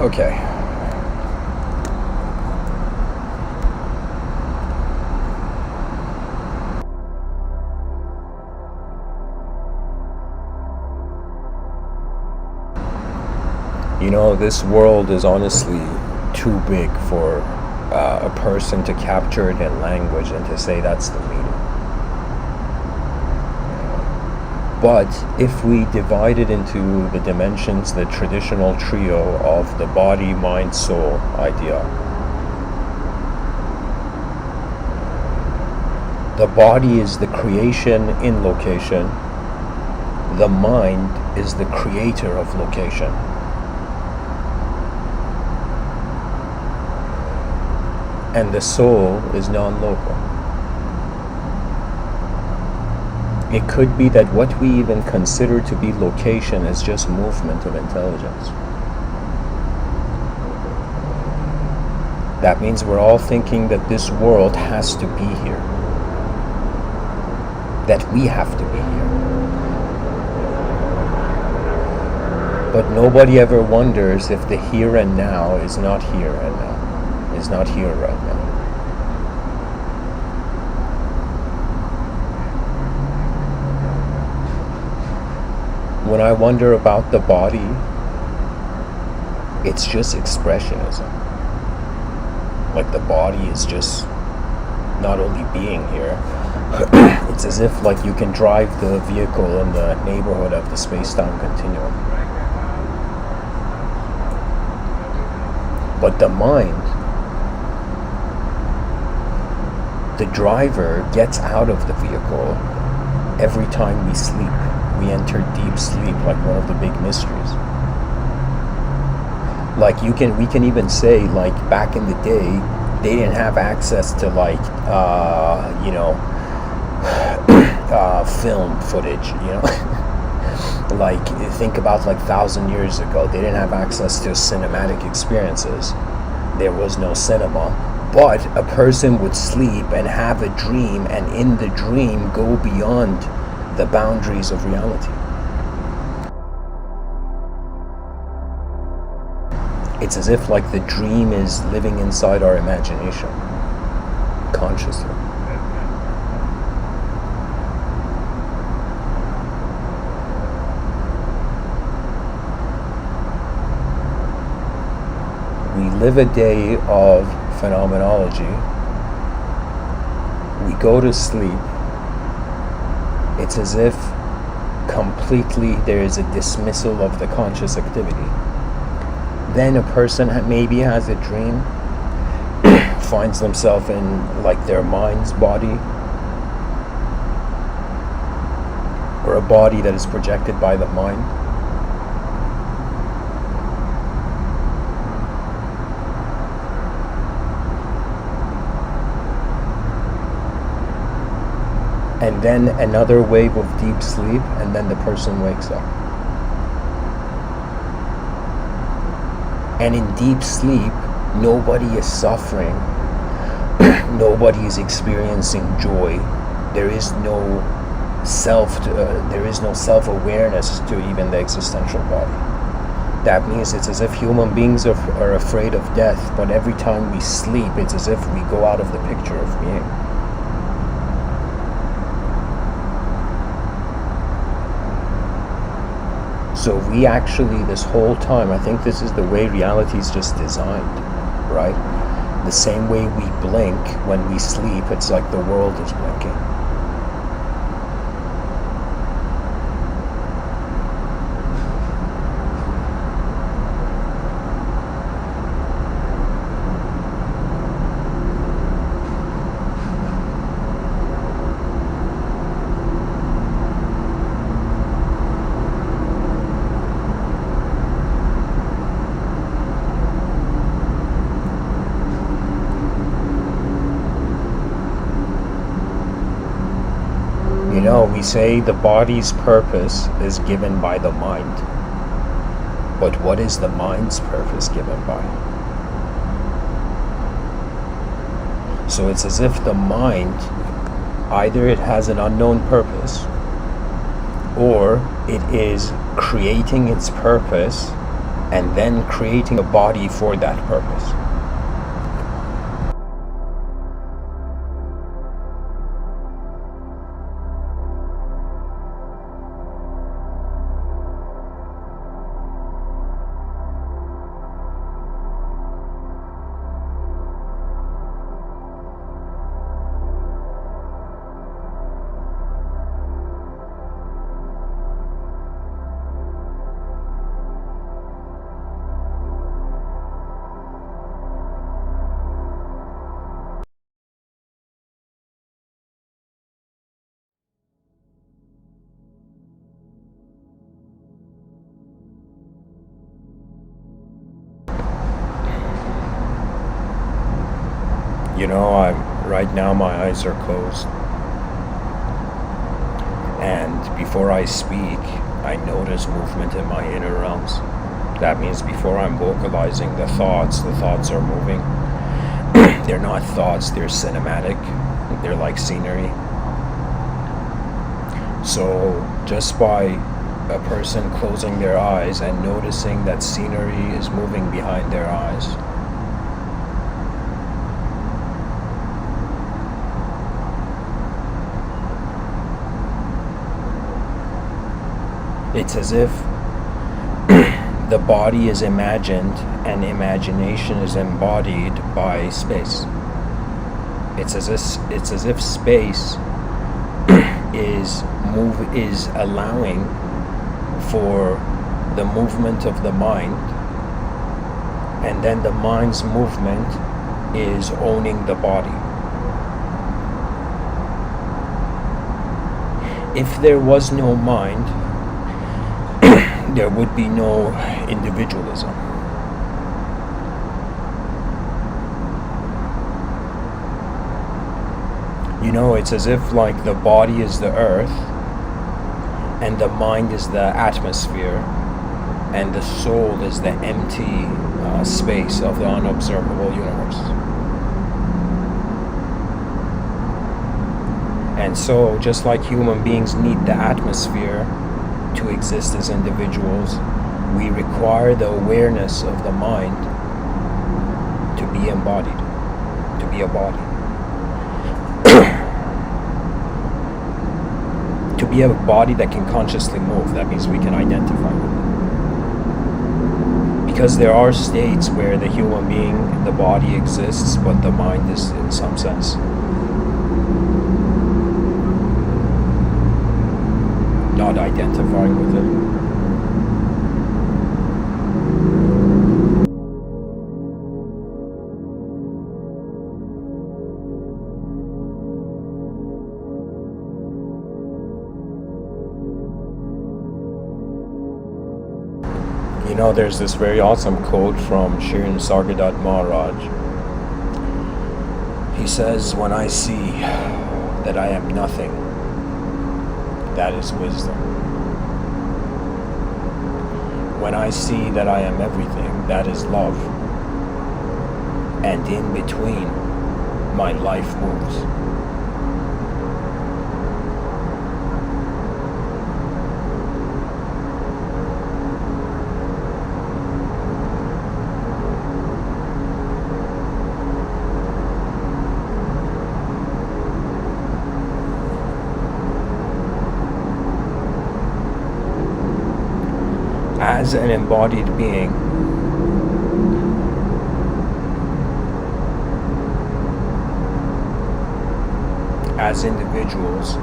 Okay. You know, this world is honestly too big for a person to capture it in language and to say that's the meaning. But if we divide it into the dimensions, the traditional trio of the body, mind, soul idea, the body is the creation in location, the mind is the creator of location. And the soul is non-local. It could be that what we even consider to be location is just movement of intelligence. That means we're all thinking that this world has to be here. That we have to be here. But nobody ever wonders if the here and now is not here and now, is not here right now. When I wonder about the body, it's just expressionism. Like the body is just not only being here, it's as if like you can drive the vehicle in the neighborhood of the space-time continuum. But the mind, the driver gets out of the vehicle every time we sleep. We enter deep sleep, like one of the big mysteries. Like we can even say, like back in the day, they didn't have access to like, film footage, you know. Like think about like 1,000 years ago, they didn't have access to cinematic experiences. There was no cinema, but a person would sleep and have a dream, and in the dream go beyond the boundaries of reality. It's as if like the dream is living inside our imagination, consciously. We live a day of phenomenology. We go to sleep. It's as if completely there is a dismissal of the conscious activity. Then a person maybe has a dream, finds themselves in like their mind's body, or a body that is projected by the mind. And then another wave of deep sleep, and then the person wakes up. And in deep sleep, nobody is suffering. Nobody is experiencing joy. There is no self-awareness to even the existential body. That means it's as if human beings are afraid of death, but every time we sleep, it's as if we go out of the picture of being. So we actually, this whole time, I think this is the way reality is just designed, right? The same way we blink when we sleep, it's like the world is blinking. You know, we say the body's purpose is given by the mind. But what is the mind's purpose given by? So it's as if the mind, either it has an unknown purpose, or it is creating its purpose and then creating a body for that purpose. You know, right now my eyes are closed, and before I speak, I notice movement in my inner realms. That means before I'm vocalizing the thoughts are moving. They're not thoughts, they're cinematic. They're like scenery. So just by a person closing their eyes and noticing that scenery is moving behind their eyes, it's as if the body is imagined and imagination is embodied by space. It's as if space is allowing for the movement of the mind, and then the mind's movement is owning the body. If there was no mind, there would be no individualism. You know, it's as if like the body is the earth, and the mind is the atmosphere, and the soul is the empty space of the unobservable universe. And so, just like human beings need the atmosphere to exist as individuals, we require the awareness of the mind to be embodied, to be a body. To be a body that can consciously move. That means we can identify with it. Because there are states where the human being, the body exists, but the mind is in some sense not identifying with it. You know, there's this very awesome quote from Shirin Sargadat Maharaj. He says, "When I see that I am nothing, that is wisdom. When I see that I am everything, that is love. And in between, my life moves." As an embodied being, as individuals,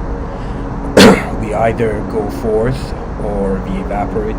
we either go forth or we evaporate.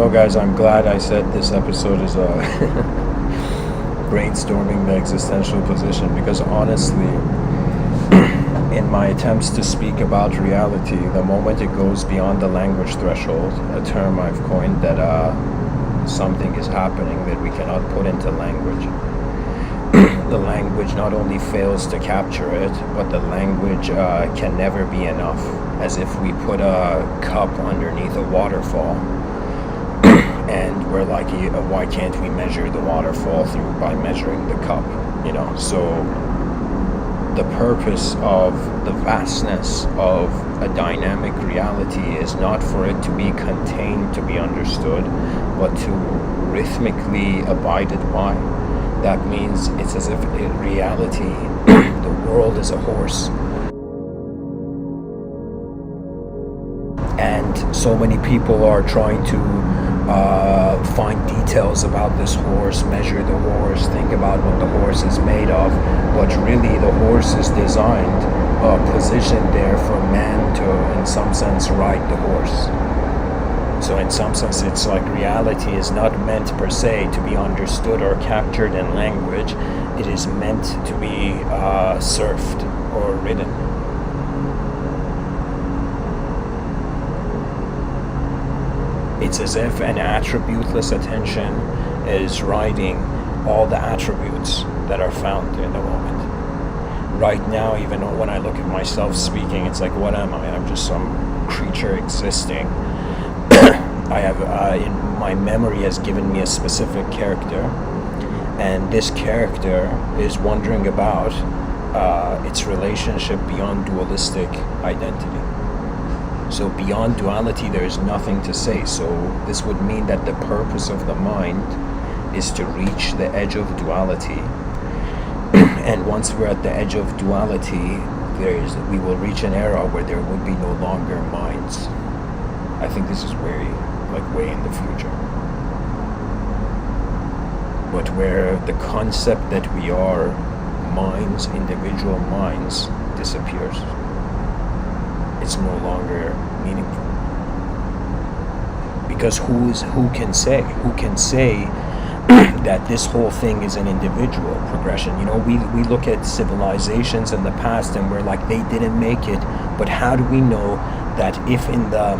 Guys, I'm glad I said this episode is brainstorming the existential position, because honestly, in my attempts to speak about reality, the moment it goes beyond the language threshold, a term I've coined, that something is happening that we cannot put into language. The language not only fails to capture it, but the language can never be enough. As if we put a cup underneath a waterfall, and we're like, why can't we measure the waterfall through by measuring the cup? So the purpose of the vastness of a dynamic reality is not for it to be contained, to be understood, but to rhythmically abided by. That means it's as if in reality, the world is a horse. And so many people are trying to find details about this horse, measure the horse, think about what the horse is made of, but really the horse is designed, positioned there for man to, in some sense, ride the horse. So in some sense, it's like reality is not meant per se to be understood or captured in language. It is meant to be surfed or ridden. It's as if an attributeless attention is riding all the attributes that are found in the moment. Right now, even when I look at myself speaking, it's like, what am I? I'm just some creature existing. I have, in my memory has given me a specific character, and this character is wondering about its relationship beyond dualistic identity. So beyond duality, there is nothing to say. So this would mean that the purpose of the mind is to reach the edge of duality. And once we're at the edge of duality, we will reach an era where there would be no longer minds. I think this is way in the future. But where the concept that we are minds, individual minds, disappears. It's no longer meaningful. Because who can say that this whole thing is an individual progression? We look at civilizations in the past and we're like, they didn't make it, but how do we know that if in the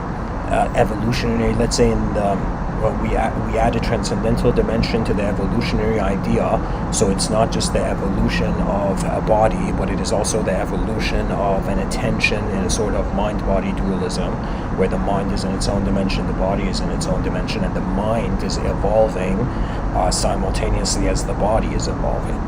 evolutionary, let's say we add a transcendental dimension to the evolutionary idea, so it's not just the evolution of a body, but it is also the evolution of an attention in a sort of mind-body dualism, where the mind is in its own dimension, the body is in its own dimension, and the mind is evolving simultaneously as the body is evolving.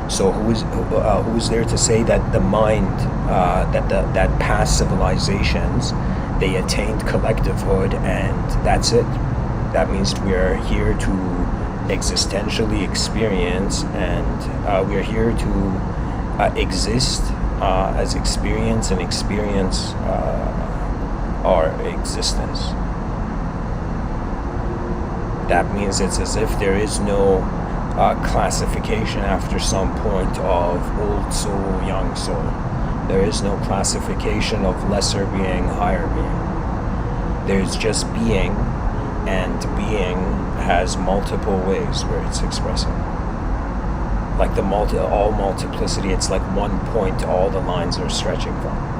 So who's there to say that the mind, that past civilizations, they attained collectivehood and that's it? That means we're here to existentially experience, and we're here to exist as experience and experience our existence. That means it's as if there is no classification after some point of old soul, young soul. There is no classification of lesser being, higher being. There's just being, and being has multiple ways where it's expressing. Like all multiplicity, it's like one point all the lines are stretching from.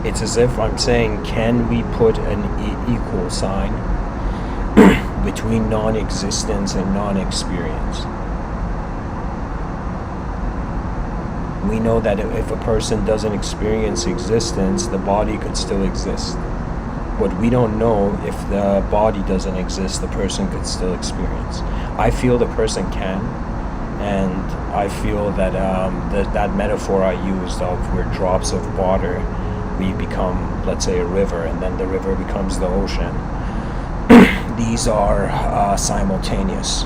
It's as if I'm saying, can we put an equal sign between non-existence and non-experience? We know that if a person doesn't experience existence, the body could still exist. But we don't know if the body doesn't exist, the person could still experience. I feel the person can, and I feel that that metaphor I used of where drops of water, we become, let's say, a river, and then the river becomes the ocean. These are simultaneous.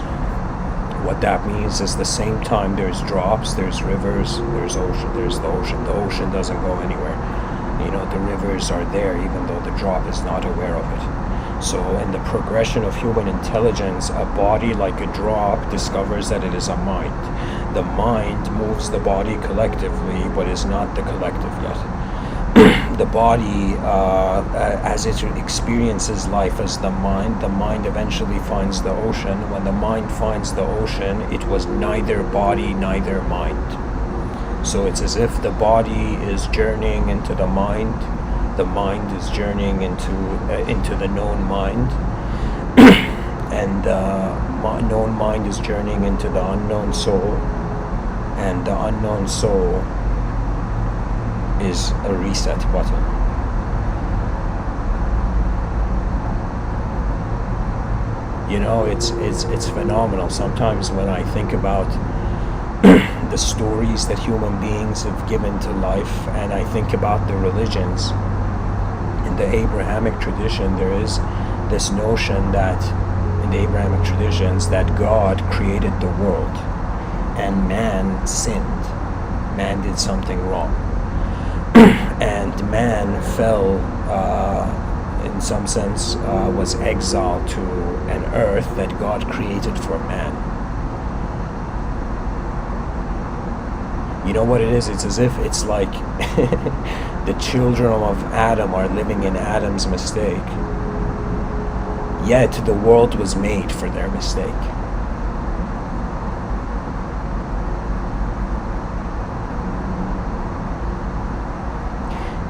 What that means is the same time there's drops, there's rivers, there's ocean, there's the ocean. The ocean doesn't go anywhere. The rivers are there even though the drop is not aware of it. So in the progression of human intelligence, a body like a drop discovers that it is a mind. The mind moves the body collectively, but is not the collective yet. The body, as it experiences life as the mind eventually finds the ocean. When the mind finds the ocean, it was neither body, neither mind. So it's as if the body is journeying into the mind is journeying into the known mind, and the known mind is journeying into the unknown soul, and the unknown soul is a reset button. It's phenomenal. Sometimes when I think about the stories that human beings have given to life, and I think about the religions, in the Abrahamic tradition, there is this notion that in the Abrahamic traditions that God created the world and man sinned. Man did something wrong. And man fell, in some sense, was exiled to an earth that God created for man. You know what it is? It's as if it's like the children of Adam are living in Adam's mistake, yet the world was made for their mistake.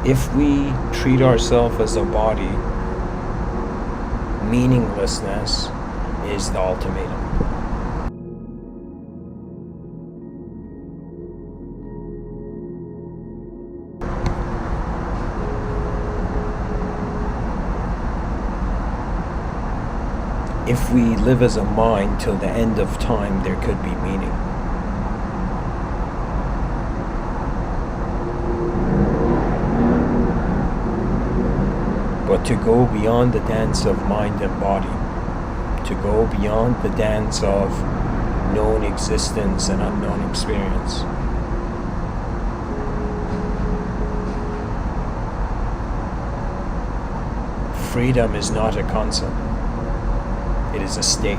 If we treat ourselves as a body, meaninglessness is the ultimatum. If we live as a mind till the end of time, there could be meaning. But to go beyond the dance of mind and body, to go beyond the dance of known existence and unknown experience, freedom is not a concept. It is a state.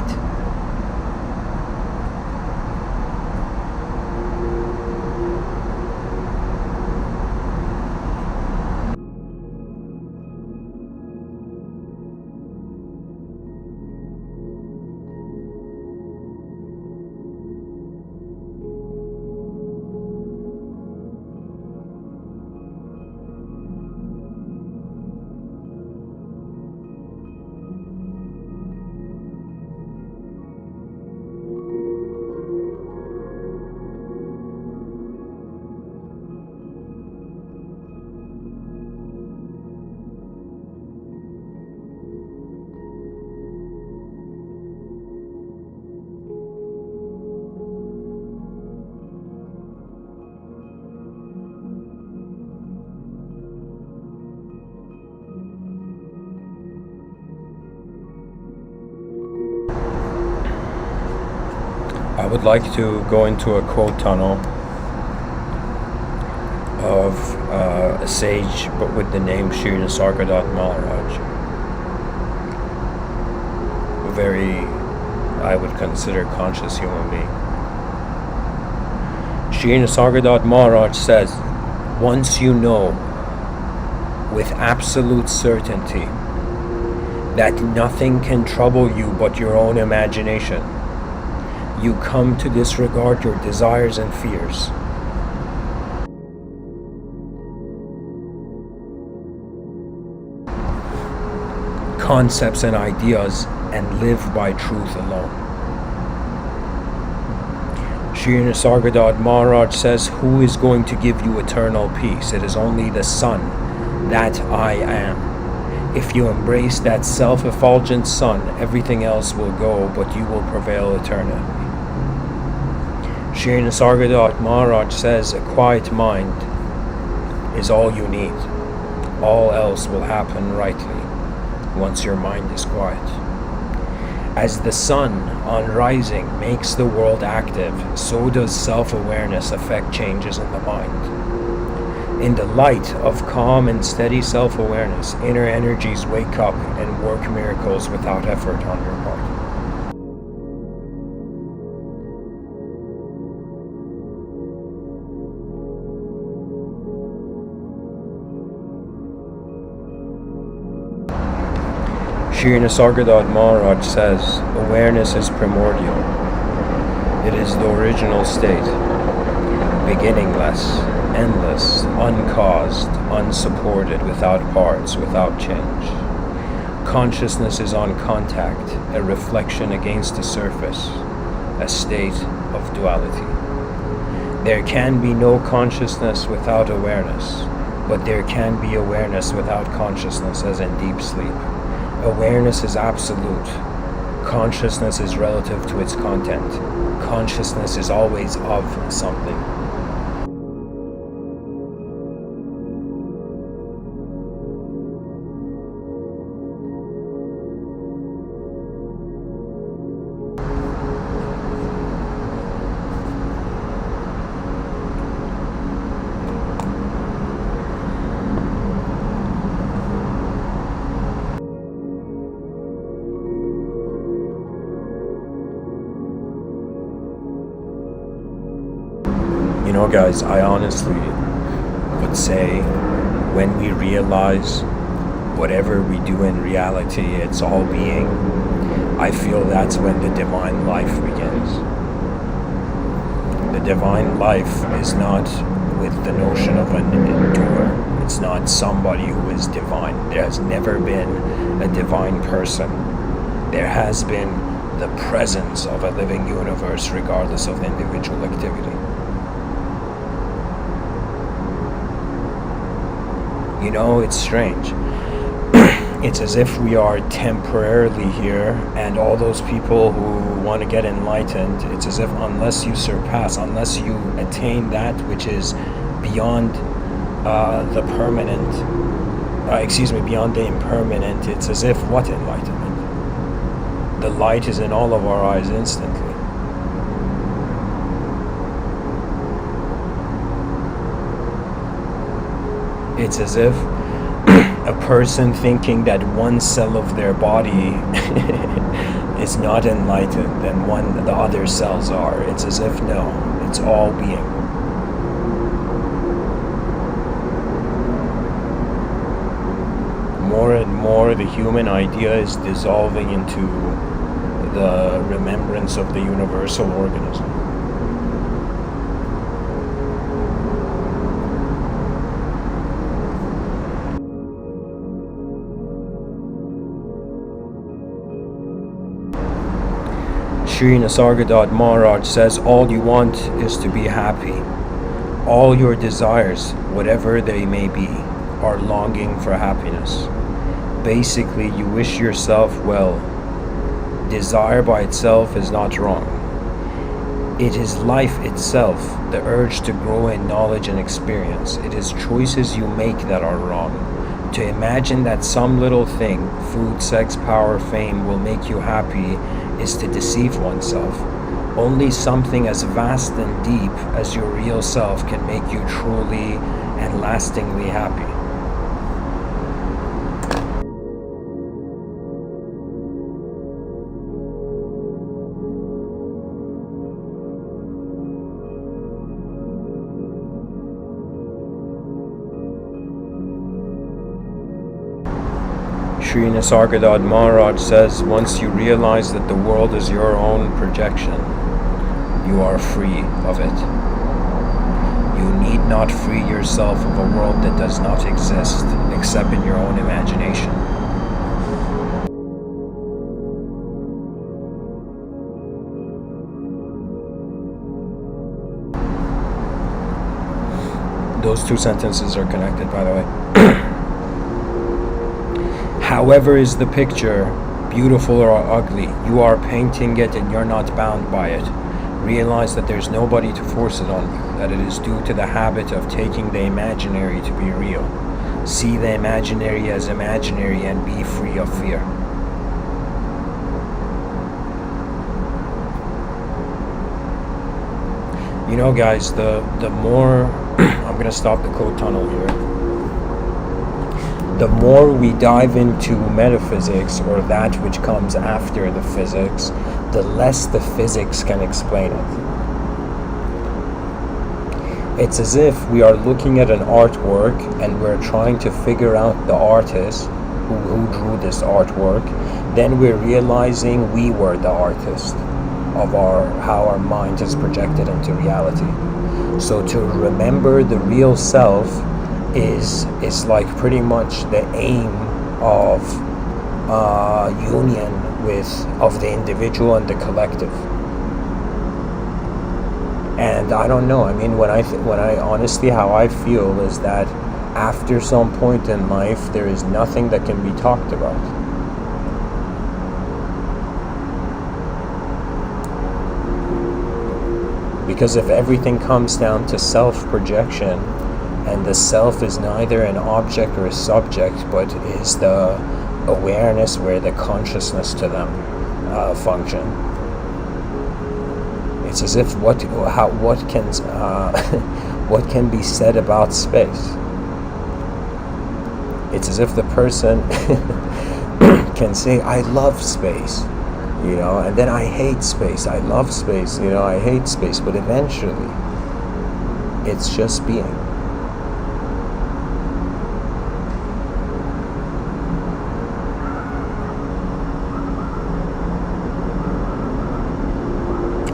I would like to go into a quote tunnel of a sage, but with the name Sri Nisargadatta Maharaj. A very, I would consider, conscious human being. Sri Nisargadatta Maharaj says, once you know with absolute certainty that nothing can trouble you but your own imagination, you come to disregard your desires and fears. Concepts and ideas, and live by truth alone. Sri Nisargadatta Maharaj says, who is going to give you eternal peace? It is only the Son, that I am. If you embrace that self-effulgent Son, everything else will go, but you will prevail eternally. Sri Nisargadatta Maharaj says, a quiet mind is all you need. All else will happen rightly once your mind is quiet. As the sun on rising makes the world active, so does self-awareness affect changes in the mind. In the light of calm and steady self-awareness, inner energies wake up and work miracles without effort on your part. Sri Nisargadatta Maharaj says, awareness is primordial. It is the original state, beginningless, endless, uncaused, unsupported, without parts, without change. Consciousness is on contact, a reflection against the surface, a state of duality. There can be no consciousness without awareness, but there can be awareness without consciousness, as in deep sleep. Awareness is absolute. Consciousness is relative to its content. Consciousness is always of something. You know, guys, I honestly would say when we realize whatever we do in reality, it's all being, I feel that's when the divine life begins. The divine life is not with the notion of an endurer. It's not somebody who is divine. There has never been a divine person. There has been the presence of a living universe regardless of individual activity. You know, it's strange. It's as if we are temporarily here, and all those people who want to get enlightened, it's as if unless you surpass, unless you attain that which is beyond the permanent, beyond the impermanent, it's as if what enlightenment? The light is in all of our eyes instantly. It's as if a person thinking that one cell of their body is not enlightened and the other cells are. It's as if no, it's all being. More and more the human idea is dissolving into the remembrance of the universal organism. Sri Nisargadatta Maharaj says all you want is to be happy. All your desires, whatever they may be, are longing for happiness. Basically, you wish yourself well. Desire by itself is not wrong. It is life itself, the urge to grow in knowledge and experience. It is choices you make that are wrong. To imagine that some little thing, food, sex, power, fame, will make you happy is to deceive oneself. Only something as vast and deep as your real self can make you truly and lastingly happy. Sri Nisargadatta Maharaj says, once you realize that the world is your own projection, you are free of it. You need not free yourself of a world that does not exist, except in your own imagination. Those two sentences are connected, by the way. However is the picture, beautiful or ugly, you are painting it and you're not bound by it. Realize that there's nobody to force it on you, that it is due to the habit of taking the imaginary to be real. See the imaginary as imaginary and be free of fear. You know, guys, the more I'm gonna stop the code tunnel here. The more we dive into metaphysics, or that which comes after the physics, the less the physics can explain it. It's as if we are looking at an artwork and we're trying to figure out the artist who drew this artwork. Then we're realizing we were the artist of how our mind is projected into reality. So to remember the real self is like pretty much the aim of union of the individual and the collective. And I don't know. I mean, when I honestly, how I feel is that after some point in life, there is nothing that can be talked about. Because if everything comes down to self-projection, and the self is neither an object or a subject, but is the awareness where the consciousness to them function. It's as if what can be said about space? It's as if the person can say, I love space, and then I hate space. I love space, I hate space, but eventually it's just being.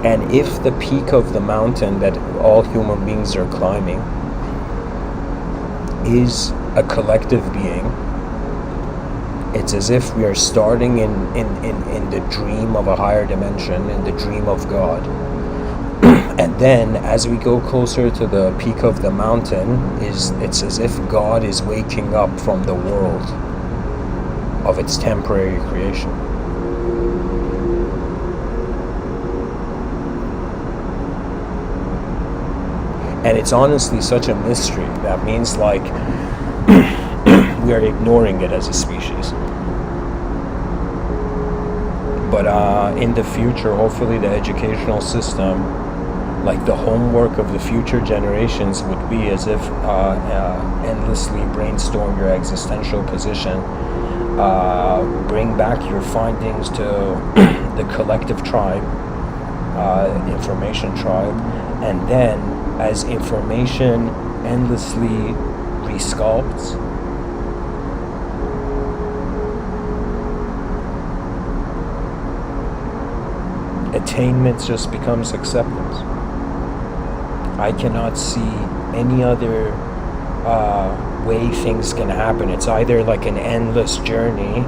And if the peak of the mountain that all human beings are climbing is a collective being, it's as if we are starting in the dream of a higher dimension, in the dream of God. And then as we go closer to the peak of the mountain, it's as if God is waking up from the world of its temporary creation. And it's honestly such a mystery. That means like we are ignoring it as a species. But in the future, hopefully the educational system, like the homework of the future generations, would be as if endlessly brainstorm your existential position, bring back your findings to the collective tribe, information tribe, and then as information endlessly resculpts, attainment just becomes acceptance. I cannot see any other way things can happen. It's either like an endless journey,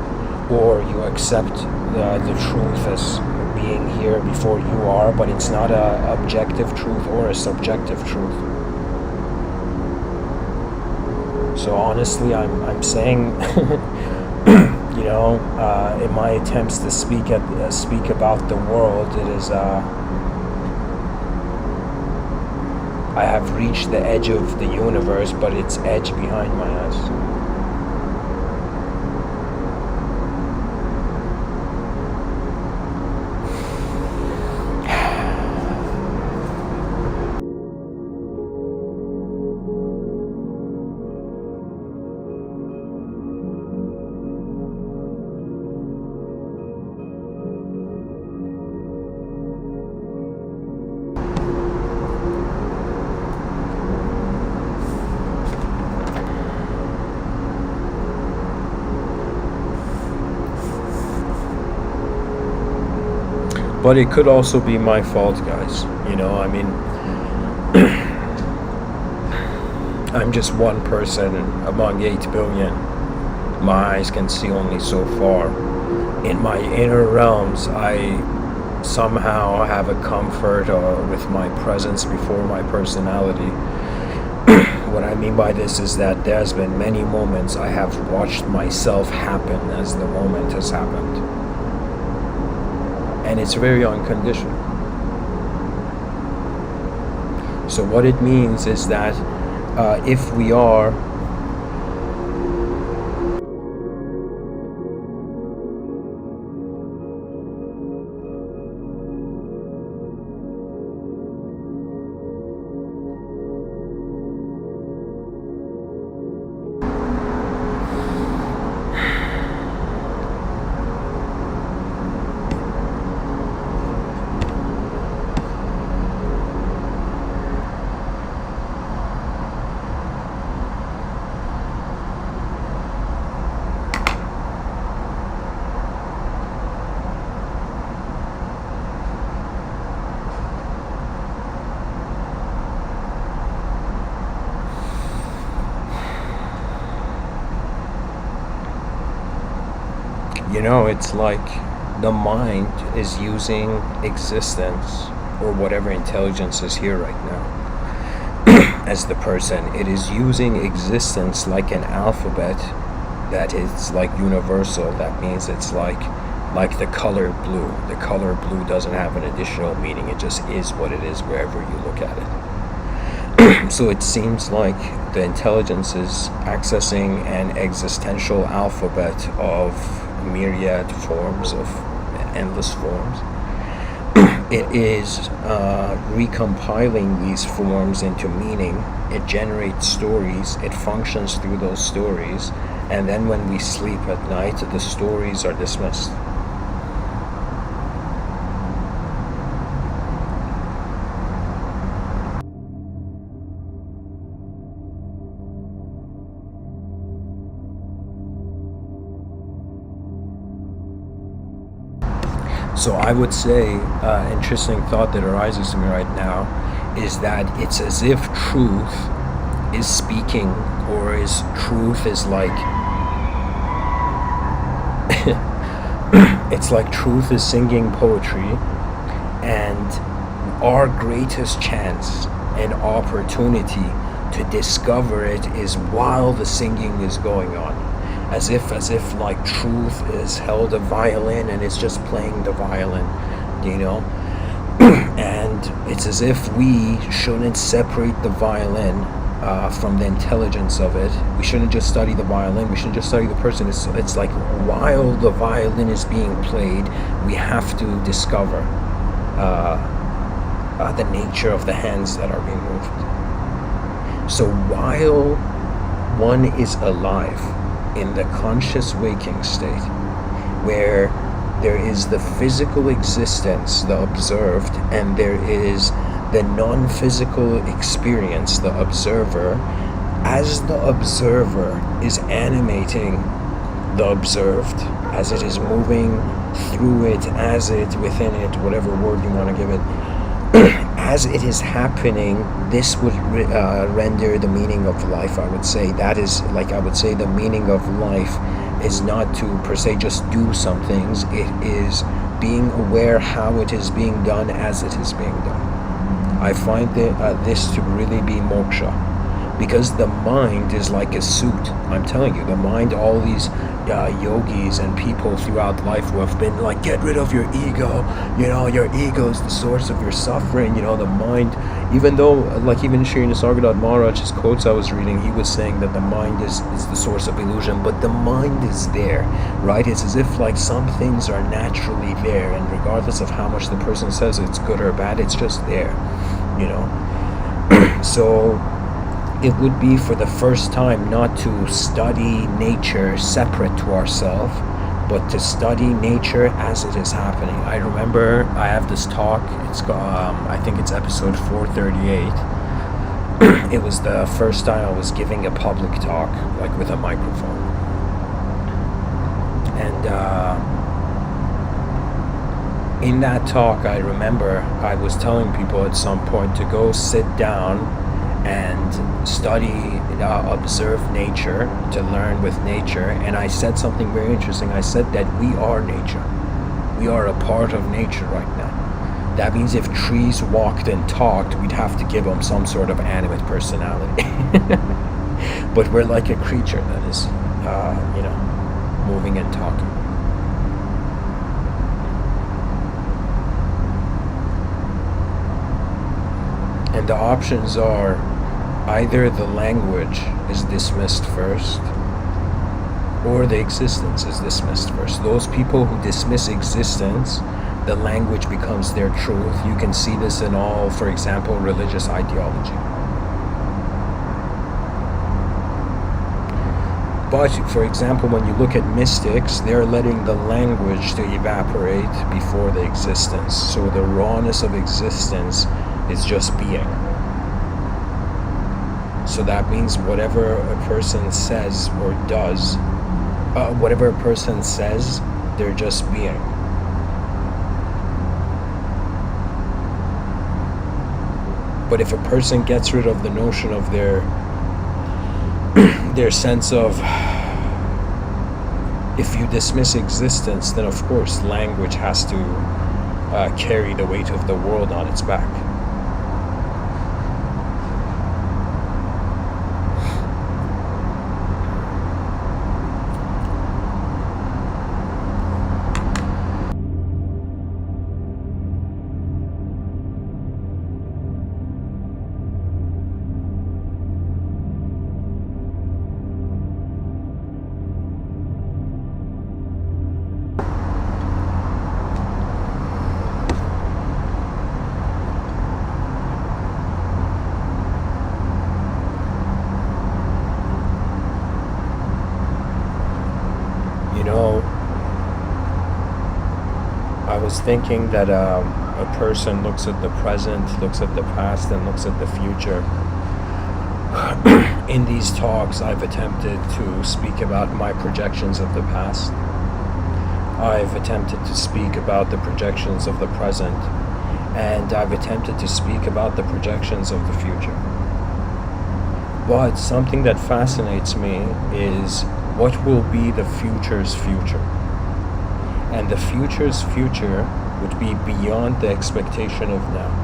or you accept the truth as being here before you are, but it's not a objective truth or a subjective truth. So honestly, I'm saying, in my attempts to speak about the world, it is I have reached the edge of the universe, but it's edge behind my eyes. But it could also be my fault, guys. I mean, I'm just one person among 8 billion. My eyes can see only so far. In my inner realms, I somehow have a comfort with my presence before my personality. What I mean by this is that there's been many moments I have watched myself happen as the moment has happened. And it's very unconditional. So what it means is that if we are It's like the mind is using existence, or whatever intelligence is here right now, as the person. It is using existence like an alphabet that is like universal. That means it's like the color blue. The color blue doesn't have an additional meaning. It just is what it is wherever you look at it. So it seems like the intelligence is accessing an existential alphabet of myriad forms, of endless forms. It is recompiling these forms into meaning. It generates stories. It functions through those stories. And then when we sleep at night, the stories are dismissed. So I would say, interesting thought that arises to me right now is that it's as if truth is speaking, or truth is like, it's like truth is singing poetry, and our greatest chance and opportunity to discover it is while the singing is going on. As if like truth is held a violin and it's just playing the violin, and it's as if we shouldn't separate the violin from the intelligence of it. We shouldn't just study the violin. We shouldn't just study the person. It's like while the violin is being played, we have to discover the nature of the hands that are being moved. So while one is alive in the conscious waking state, where there is the physical existence, the observed, and there is the non-physical experience, the observer, as the observer is animating the observed, as it is moving through it, as it, within it, whatever word you want to give it, as it is happening, this would render the meaning of life, I would say. That is, like, I would say the meaning of life is not to, per se, just do some things. It is being aware how it is being done as it is being done. I find this to really be moksha, because the mind is like a suit. I'm telling you, the mind, all these yogis and people throughout life who have been like, get rid of your ego, your ego is the source of your suffering, the mind, even though, like, even Shri Nisargadatta Maharaj's quotes I was reading, he was saying that the mind is the source of illusion, but the mind is there, right? It's as if like some things are naturally there, and regardless of how much the person says it's good or bad, it's just there, So it would be for the first time not to study nature separate to ourselves, but to study nature as it is happening. I remember I have this talk, it's I think it's episode 438. It was the first time I was giving a public talk, like with a microphone. And in that talk, I remember I was telling people at some point to go sit down and study, observe nature, to learn with nature. And I said something very interesting. I said that we are nature. We are a part of nature right now. That means if trees walked and talked, we'd have to give them some sort of animate personality. But we're like a creature that is, moving and talking. And the options are, either the language is dismissed first, or the existence is dismissed first. Those people who dismiss existence, the language becomes their truth. You can see this in all, for example, religious ideology. But, for example, when you look at mystics, they're letting the language to evaporate before the existence. So the rawness of existence is just being. So that means whatever a person says or does, whatever a person says, they're just being. But if a person gets rid of the notion of their sense of If you dismiss existence, then of course language has to carry the weight of the world on its back. I was thinking that a person looks at the present, looks at the past, and looks at the future. In these talks, I've attempted to speak about my projections of the past. I've attempted to speak about the projections of the present, and I've attempted to speak about the projections of the future. But something that fascinates me is what will be the future's future. And the future's future would be beyond the expectation of now.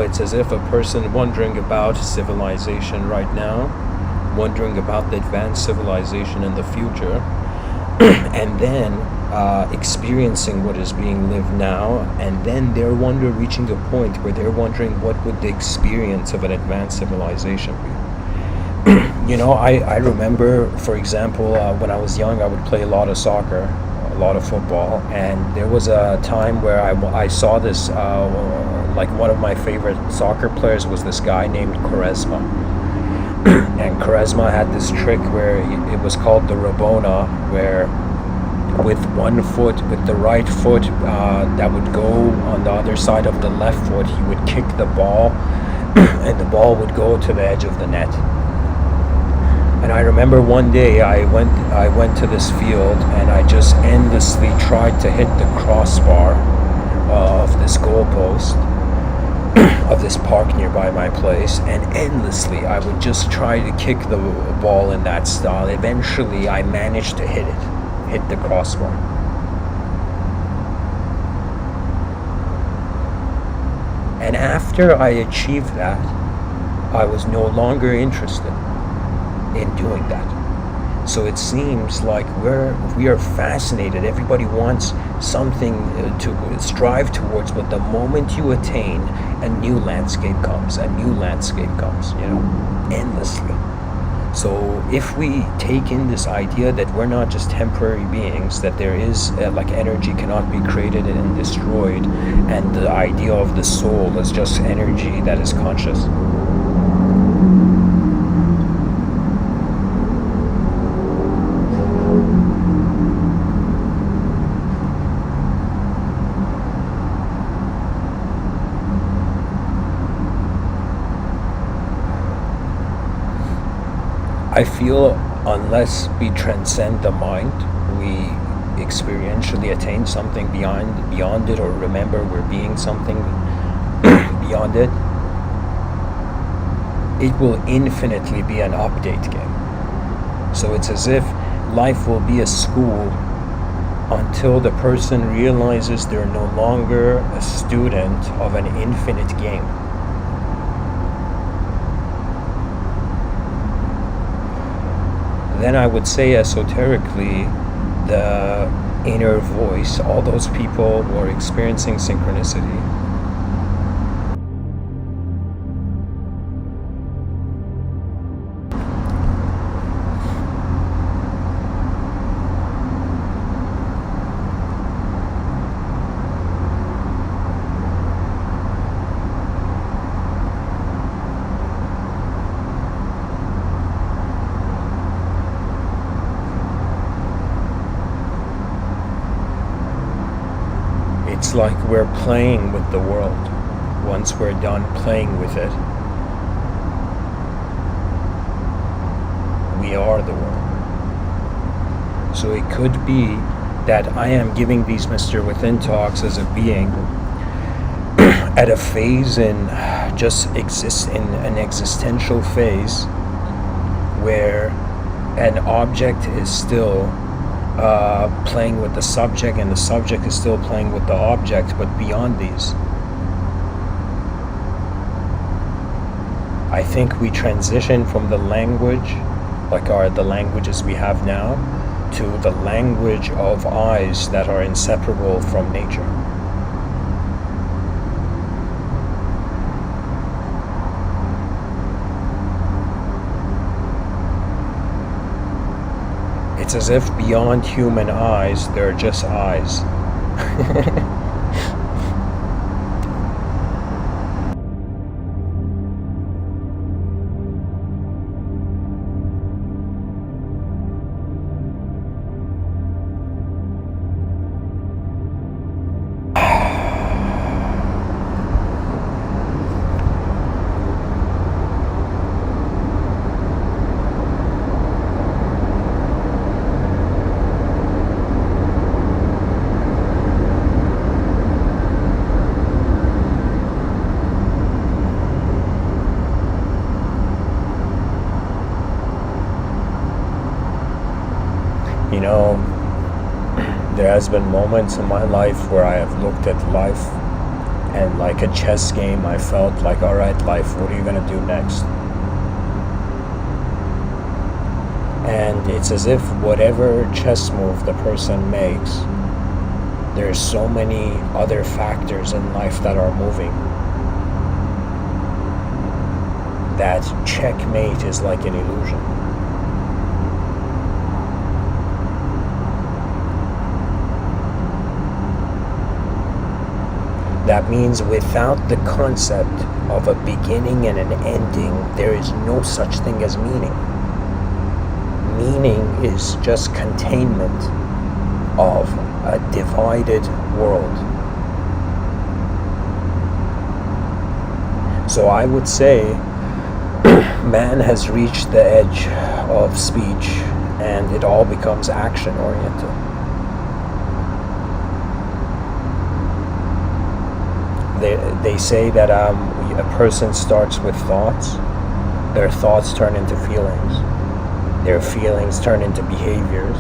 It's as if a person wondering about civilization right now, wondering about the advanced civilization in the future, and then experiencing what is being lived now, and then they're reaching a point where they're wondering what would the experience of an advanced civilization be. I remember, for example, when I was young, I would play a lot of soccer, a lot of football, and there was a time where I saw this, one of my favorite soccer players was this guy named Quaresma. And Quaresma had this trick where it was called the Rabona, where with the right foot that would go on the other side of the left foot, he would kick the ball, and the ball would go to the edge of the net. And I remember one day I went to this field and I just endlessly tried to hit the crossbar of this goalpost of this park nearby my place, and endlessly I would just try to kick the ball in that style. Eventually I managed to hit the crossbar. And after I achieved that, I was no longer interested in doing that. So it seems like we are fascinated. Everybody wants something to strive towards, but the moment you attain, a new landscape comes, endlessly. So if we take in this idea that we're not just temporary beings, that there is energy cannot be created and destroyed, and the idea of the soul is just energy that is conscious. I feel unless we transcend the mind, we experientially attain something beyond it, or remember we're being something beyond it, it will infinitely be an update game. So it's as if life will be a school until the person realizes they're no longer a student of an infinite game. Then I would say esoterically, the inner voice, all those people who are experiencing synchronicity, it's like we're playing with the world. Once we're done playing with it, we are the world. So it could be that I am giving these Mr. Within talks as a being at a phase in just exists in an existential phase where an object is still playing with the subject, and the subject is still playing with the object, but beyond these. I think we transition from the language, like the languages we have now, to the language of eyes that are inseparable from nature. It's as if beyond human eyes, there are just eyes. You know, there has been moments in my life where I have looked at life, and like a chess game, I felt like, all right, life, what are you gonna do next? And it's as if whatever chess move the person makes, there's so many other factors in life that are moving, that checkmate is like an illusion. That means without the concept of a beginning and an ending, there is no such thing as meaning. Meaning is just containment of a divided world. So I would say man has reached the edge of speech, and it all becomes action oriented. They say that a person starts with thoughts, their thoughts turn into feelings, their feelings turn into behaviors,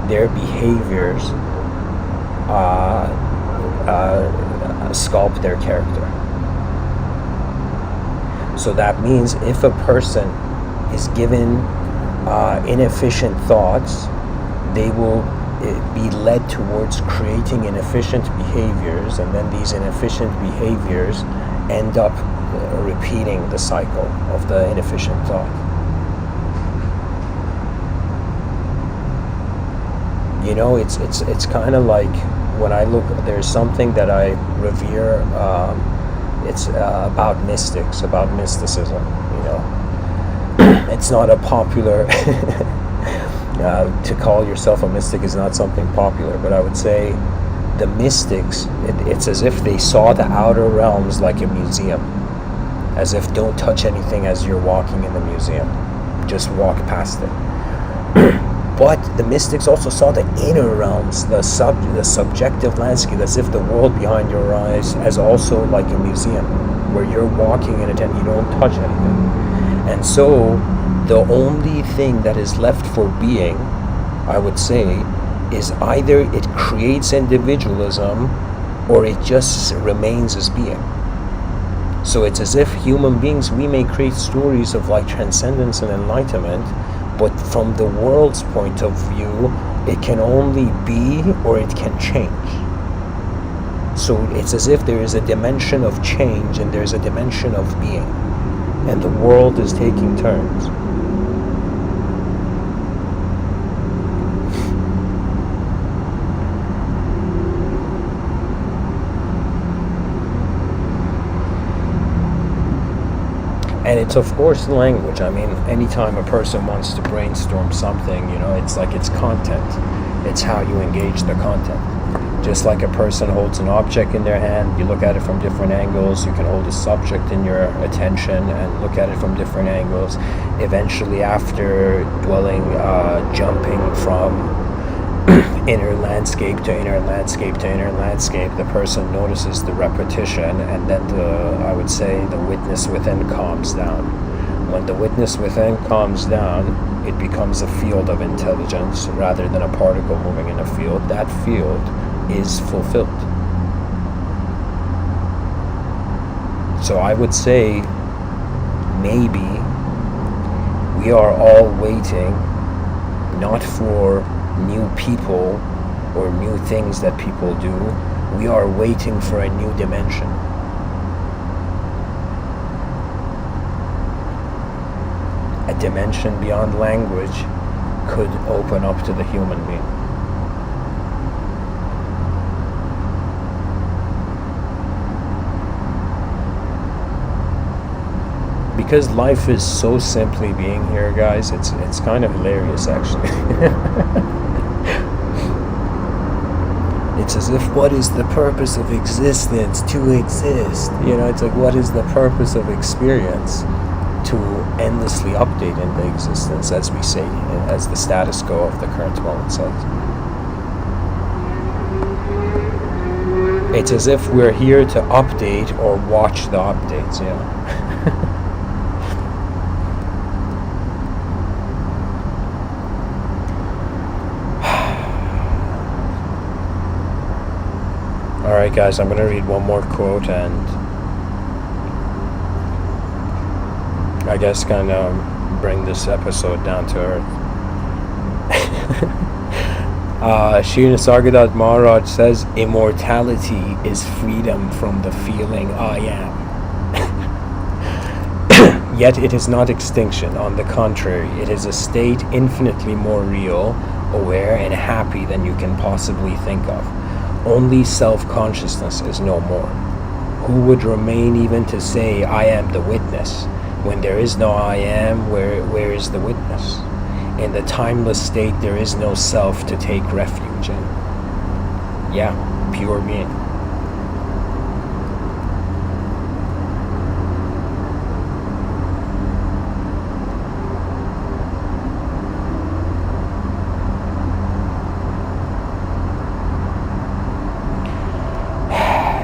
their behaviors sculpt their character. So that means if a person is given inefficient thoughts, they will be led towards creating inefficient behaviors, and then these inefficient behaviors end up repeating the cycle of the inefficient thought. You know, it's kind of like when I look, there's something that I revere. It's about mystics, about mysticism. You know, it's not a popular. To call yourself a mystic is not something popular, but I would say the mystics, it's as if they saw the outer realms like a museum, as if don't touch anything as you're walking in the museum, just walk past it. But the mystics also saw the inner realms, the subjective landscape, as if the world behind your eyes as also like a museum, where you're walking in it and you don't touch anything. And so the only thing that is left for being, I would say, is either it creates individualism or it just remains as being. So it's as if human beings, we may create stories of like transcendence and enlightenment, but from the world's point of view, it can only be or it can change. So it's as if there is a dimension of change and there's a dimension of being, and the world is taking turns. And it's of course the language. I mean, anytime a person wants to brainstorm something, you know, it's like it's content. It's how you engage the content. Just like a person holds an object in their hand, you look at it from different angles. You can hold a subject in your attention and look at it from different angles. Eventually, after jumping from inner landscape to inner landscape to inner landscape, the person notices the repetition, and then I would say the witness within calms down. When the witness within calms down, it becomes a field of intelligence rather than a particle moving in a field, that field is fulfilled. So I would say maybe we are all waiting not for new people or new things that people do. We are waiting for a new dimension. A dimension beyond language could open up to the human being. Because life is so simply being here, guys, it's kind of hilarious, actually. It's as if, what is the purpose of existence? To exist. It's like, what is the purpose of experience? To endlessly update into existence, as we say, as the status quo of the current moment says. It's as if we're here to update or watch the updates, Alright guys, I'm going to read one more quote and I guess kind of bring this episode down to earth. Shri Nisargadatta Maharaj says, immortality is freedom from the feeling I am. Yet it is not extinction. On the contrary, it is a state infinitely more real, aware, and happy than you can possibly think of. Only self-consciousness is no more. Who would remain even to say, I am the witness? When there is no I am, where is the witness? In the timeless state, there is no self to take refuge in. Yeah, pure being.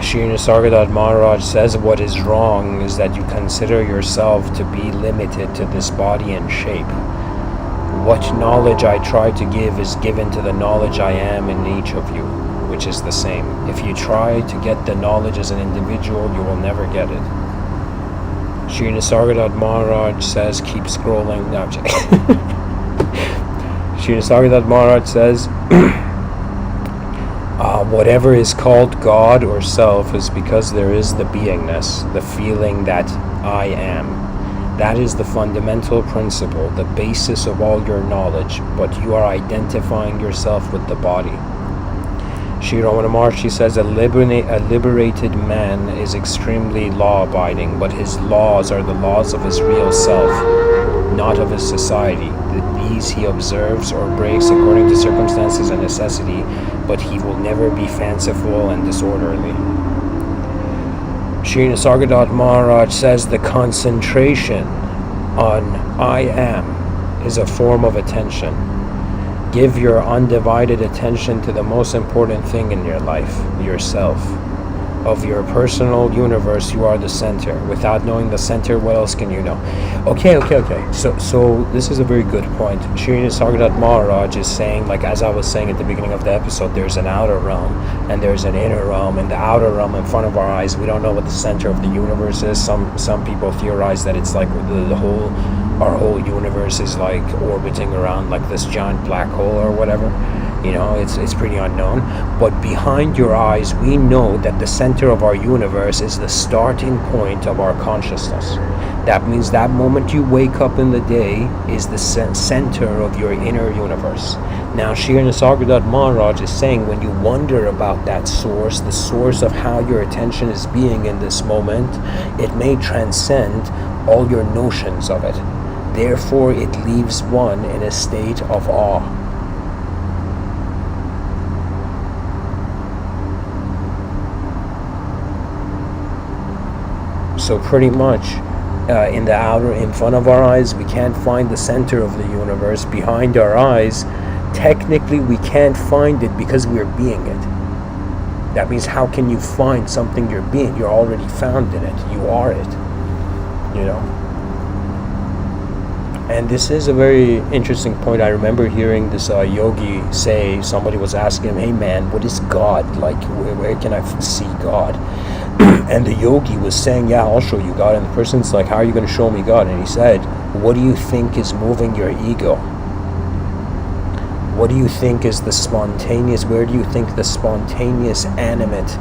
Shri Nisargadatta Maharaj says, what is wrong is that you consider yourself to be limited to this body and shape. What knowledge I try to give is given to the knowledge I am in each of you, which is the same. If you try to get the knowledge as an individual, you will never get it. Shri Nisargadatta Maharaj says, keep scrolling. No, I'm joking. Shri Nisargadatta Maharaj says, whatever is called God or self is because there is the beingness, the feeling that I am. That is the fundamental principle, the basis of all your knowledge, but you are identifying yourself with the body. Sri Ramana Maharshi says, a liberated man is extremely law-abiding, but his laws are the laws of his real self, not of his society. These he observes or breaks according to circumstances and necessity, but he will never be fanciful and disorderly. Shri Nisargadatta Maharaj says the concentration on I am is a form of attention. Give your undivided attention to the most important thing in your life, yourself. Of your personal universe, you are the center. Without knowing the center, what else can you know? Okay. So this is a very good point. Shri Nisargadatta Maharaj is saying, like as I was saying at the beginning of the episode, there's an outer realm and there's an inner realm. And the outer realm in front of our eyes, we don't know what the center of the universe is. Some people theorize that it's like our whole universe is like orbiting around like this giant black hole or whatever. It's pretty unknown. But behind your eyes, we know that the center of our universe is the starting point of our consciousness. That means that moment you wake up in the day is the center of your inner universe. Now, Shri Nisargadatta Maharaj is saying when you wonder about that source, the source of how your attention is being in this moment, it may transcend all your notions of it. Therefore, it leaves one in a state of awe. So pretty much in front of our eyes, we can't find the center of the universe. Behind our eyes, technically we can't find it because we're being it. That means how can you find something you're being? You're already found in it. You are it. And this is a very interesting point. I remember hearing this yogi say, somebody was asking him, hey man, what is God? Like, where can I see God? And the yogi was saying, yeah, I'll show you God. And the person's like, how are you going to show me God? And he said, what do you think is moving your ego? What do you think is the spontaneous, where do you think the spontaneous animate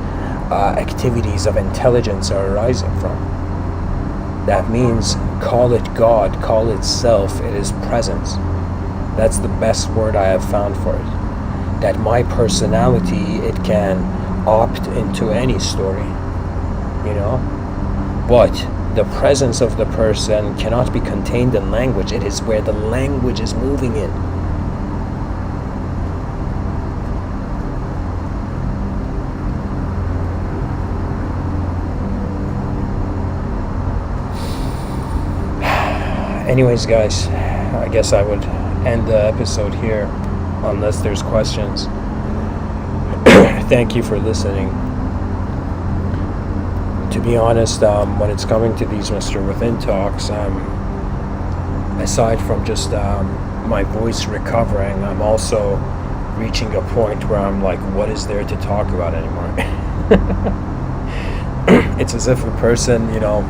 activities of intelligence are arising from? That means, call it God, call it self, it is presence. That's the best word I have found for it. That my personality, it can opt into any story, you know? But the presence of the person cannot be contained in language. It is where the language is moving in. Anyways, guys, I guess I would end the episode here, unless there's questions. Thank you for listening. To be honest, when it's coming to these Mr. Within talks, aside from just my voice recovering, I'm also reaching a point where I'm like, what is there to talk about anymore? It's as if a person, you know,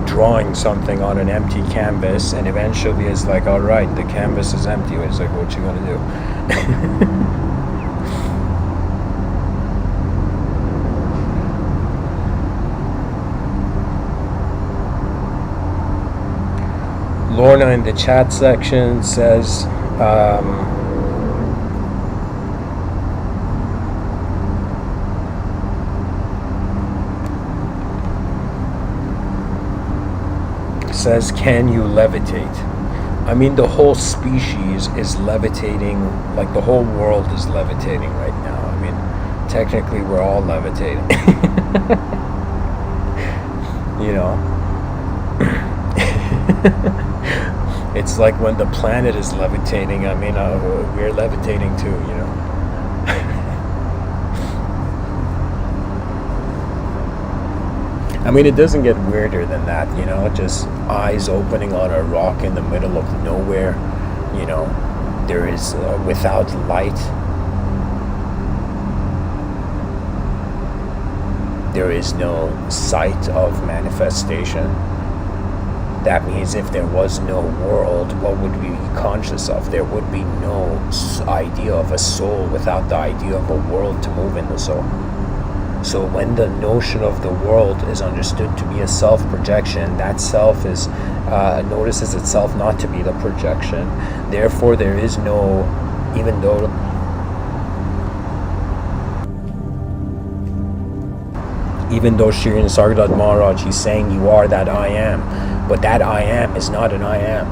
drawing something on an empty canvas, and eventually is like, all right, the canvas is empty. It's like, what you gonna do? Lorna in the chat section says, can you levitate? I mean, the whole species is levitating, like the whole world is levitating right now. I mean, technically we're all levitating. You know? It's like when the planet is levitating, I mean, we're levitating too, you know? I mean, it doesn't get weirder than that, you know, just eyes opening on a rock in the middle of nowhere, you know, there is, without light, there is no sight of manifestation. That means if there was no world, what would we be conscious of? There would be no idea of a soul without the idea of a world to move in the soul. So when the notion of the world is understood to be a self-projection, that self is notices itself not to be the projection. Therefore, there is no, even though Shirin Sargad Maharaj, he's saying you are that I am, but that I am is not an I am.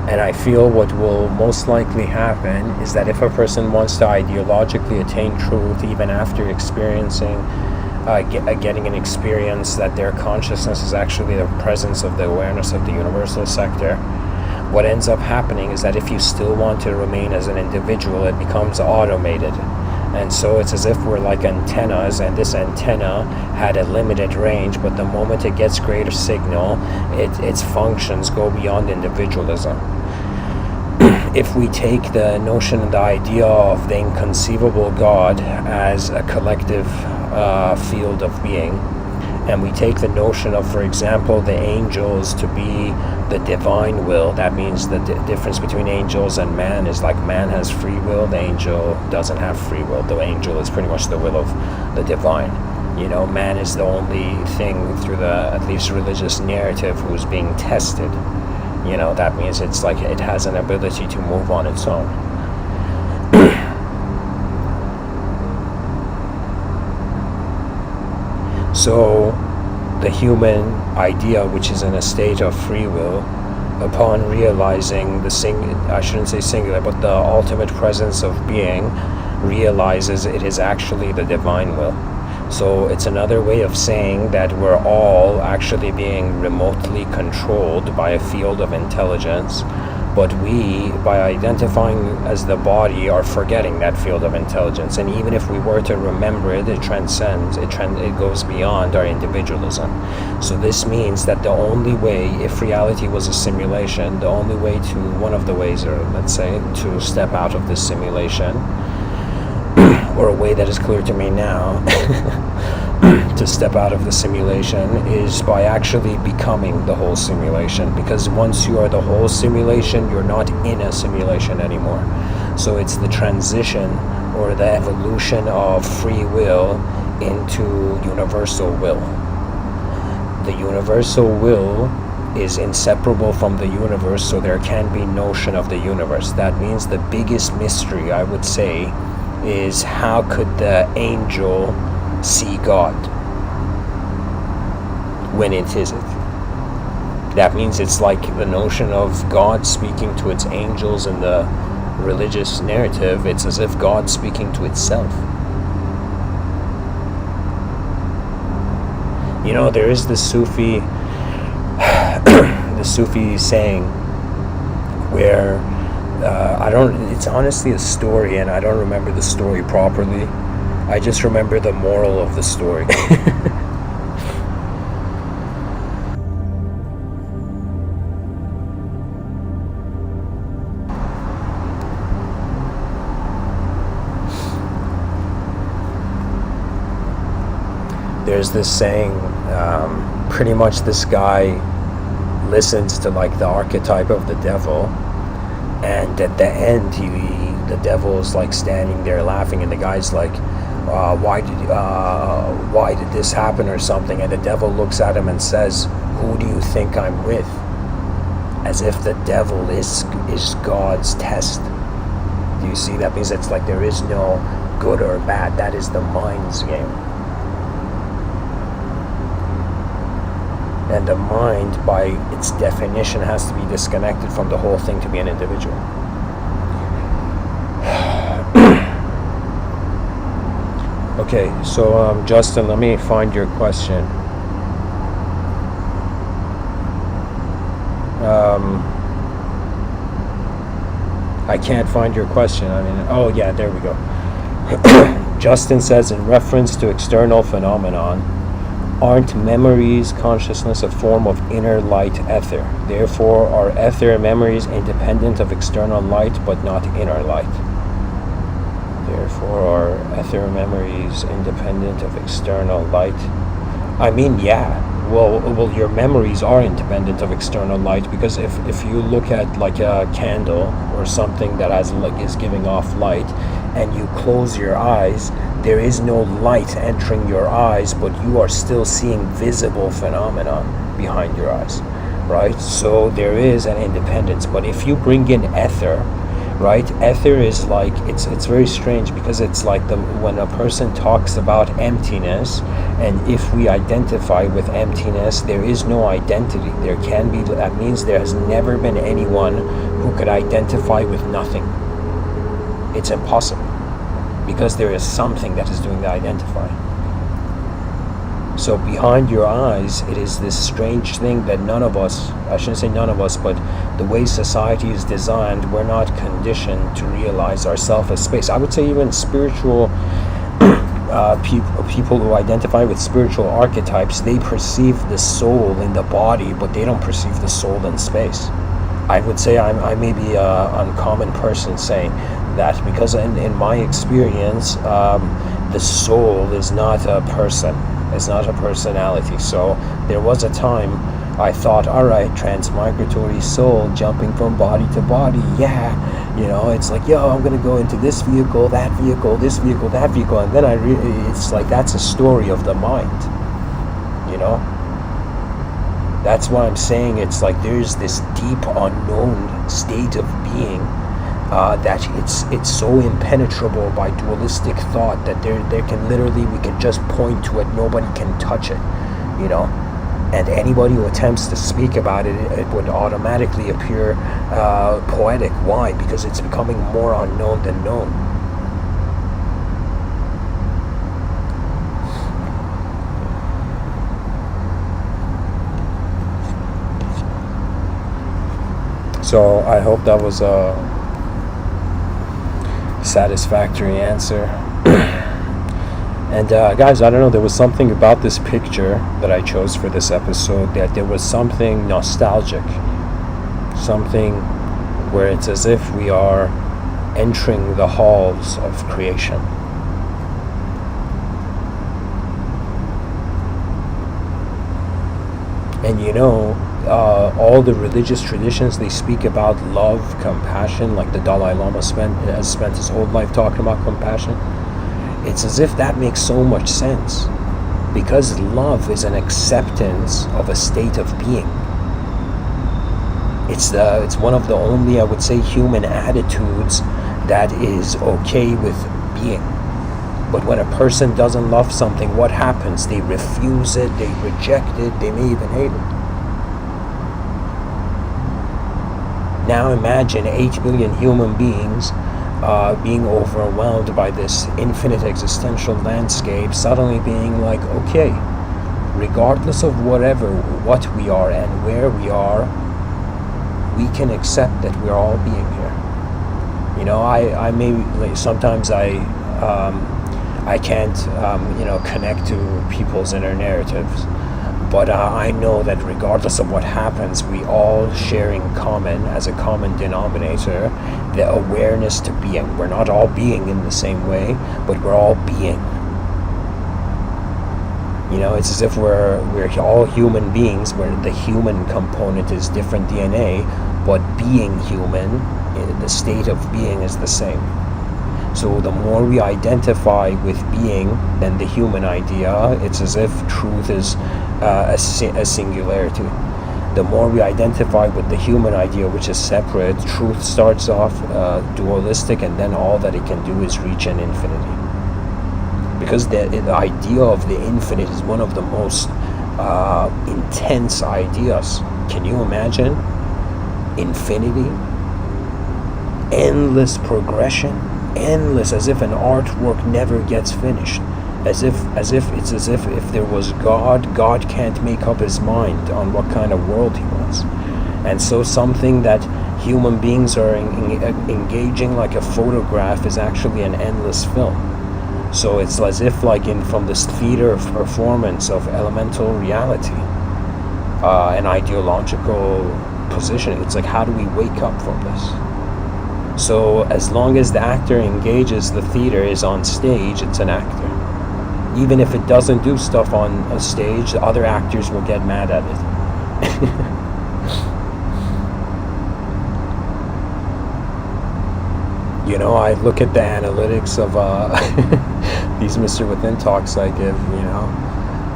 And I feel what will most likely happen is that if a person wants to ideologically attain truth, even after experiencing, getting an experience that their consciousness is actually the presence of the awareness of the universal sector, what ends up happening is that if you still want to remain as an individual, it becomes automated. And so it's as if we're like antennas, and this antenna had a limited range, but the moment it gets greater signal, its functions go beyond individualism. If we take the notion and the idea of the inconceivable God as a collective field of being, and we take the notion of, for example, the angels to be the divine will, that means the difference between angels and man is like man has free will, the angel doesn't have free will. The angel is pretty much the will of the divine. You know, man is the only thing through the, at least religious narrative, who's being tested. You know, that means it's like it has an ability to move on its own. So the human idea, which is in a state of free will, upon realizing I shouldn't say singular, but the ultimate presence of being, realizes it is actually the divine will. So it's another way of saying that we're all actually being remotely controlled by a field of intelligence, But we, by identifying as the body, are forgetting that field of intelligence. And even if we were to remember it, it transcends, it goes beyond our individualism. So this means that the only way, if reality was a simulation, the only way to, one of the ways, or let's say, to step out of this simulation, or a way that is clear to me now, to step out of the simulation, is by actually becoming the whole simulation. Because once you are the whole simulation, you're not in a simulation anymore. So it's the transition or the evolution of free will into universal will. The universal will is inseparable from the universe, so there can be notion of the universe. That means the biggest mystery, I would say, is how could the angel see God when it isn't? That means it's like the notion of God speaking to its angels in the religious narrative. It's as if God's speaking to itself. You know, there is the Sufi the Sufi saying where it's honestly a story, and I don't remember the story properly. I just remember the moral of the story. There's this saying, pretty much this guy listens to like the archetype of the devil, and at the end the devil is like standing there laughing, and the guy's like, why did this happen or something, and the devil looks at him and says, who do you think I'm with? As if the devil is God's test. Do you see? That means it's like there is no good or bad. That is the mind's game. And the mind, by its definition, has to be disconnected from the whole thing to be an individual. Okay, so Justin, let me find your question. I can't find your question. I mean, oh yeah, there we go. Justin says, in reference to external phenomenon, aren't memories, consciousness a form of inner light ether? Therefore, are ether memories independent of external light but not inner light? Therefore, are ether memories independent of external light? I mean, yeah. Well, your memories are independent of external light, because if you look at like a candle or something that is giving off light, and you close your eyes, there is no light entering your eyes, but you are still seeing visible phenomenon behind your eyes, right? So there is an independence. But if you bring in ether, right? Ether is like, it's very strange, because it's like when a person talks about emptiness, and if we identify with emptiness, there is no identity. There can be, that means there has never been anyone who could identify with nothing. It's impossible, because there is something that is doing the identifying. So behind your eyes, it is this strange thing that none of us, I shouldn't say none of us, but the way society is designed, we're not conditioned to realize ourselves as space. I would say even spiritual people who identify with spiritual archetypes, they perceive the soul in the body, but they don't perceive the soul in space. I would say I may be an uncommon person saying that, because in my experience, the soul is not a person. It's not a personality. So there was a time I thought, all right, transmigratory soul jumping from body to body, yeah, you know, it's like, yo, I'm gonna go into this vehicle, that vehicle, this vehicle, that vehicle, and then it's like, that's a story of the mind, you know. That's why I'm saying it's like there's this deep unknown state of being that it's so impenetrable by dualistic thought that there can literally, we can just point to it, nobody can touch it, you know. And anybody who attempts to speak about it, it would automatically appear poetic. Why? Because it's becoming more unknown than known. So I hope that was a satisfactory answer. And guys, I don't know, there was something about this picture that I chose for this episode, that there was something nostalgic, something where it's as if we are entering the halls of creation. And you know, all the religious traditions, they speak about love, compassion, like the Dalai Lama has spent his whole life talking about compassion. It's as if that makes so much sense, because love is an acceptance of a state of being. It's one of the only, I would say, human attitudes that is okay with being. But when a person doesn't love something, what happens? They refuse it, they reject it, they may even hate it. Now imagine 8 billion human beings being overwhelmed by this infinite existential landscape, suddenly being like, okay, regardless of what we are and where we are, we can accept that we're all being here. You know, I may, like, sometimes I can't, connect to people's inner narratives. But I know that regardless of what happens, we all share in common, as a common denominator, the awareness to being. We're not all being in the same way, but we're all being. You know, it's as if we're all human beings, where the human component is different DNA, but being human, the state of being is the same. So the more we identify with being than the human idea, it's as if truth is a singularity. The more we identify with the human idea, which is separate, truth starts off dualistic, and then all that it can do is reach an infinity. Because the idea of the infinite is one of the most intense ideas. Can you imagine? Infinity, endless progression, endless, as if an artwork never gets finished, as if if there was God can't make up his mind on what kind of world he wants. And so something that human beings are engaging like a photograph is actually an endless film. So it's as if, like, from this theater of performance of elemental reality, an ideological position, it's like, how do we wake up from this? So as long as the actor engages, the theater is on stage, it's an actor. Even if it doesn't do stuff on a stage, the other actors will get mad at it. You know, I look at the analytics of these Mr.Within talks I give,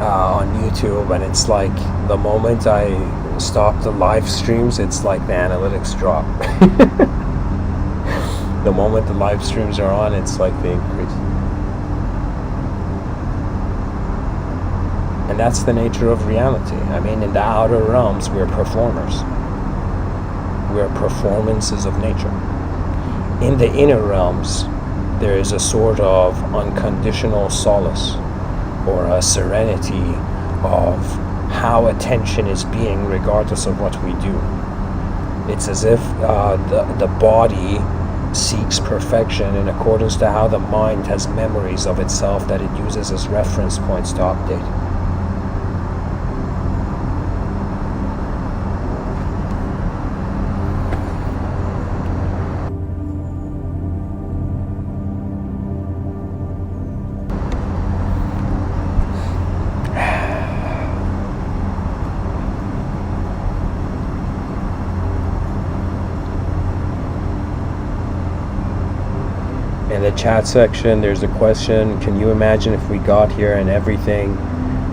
on YouTube, and it's like the moment I stop the live streams, it's like the analytics drop. The moment the live streams are on, it's like they increase. And that's the nature of reality. I mean, in the outer realms, we're performers. We're performances of nature. In the inner realms, there is a sort of unconditional solace, or a serenity of how attention is being regardless of what we do. It's as if the body seeks perfection in accordance to how the mind has memories of itself that it uses as reference points to update. In the chat section, there's a question: can you imagine if we got here and everything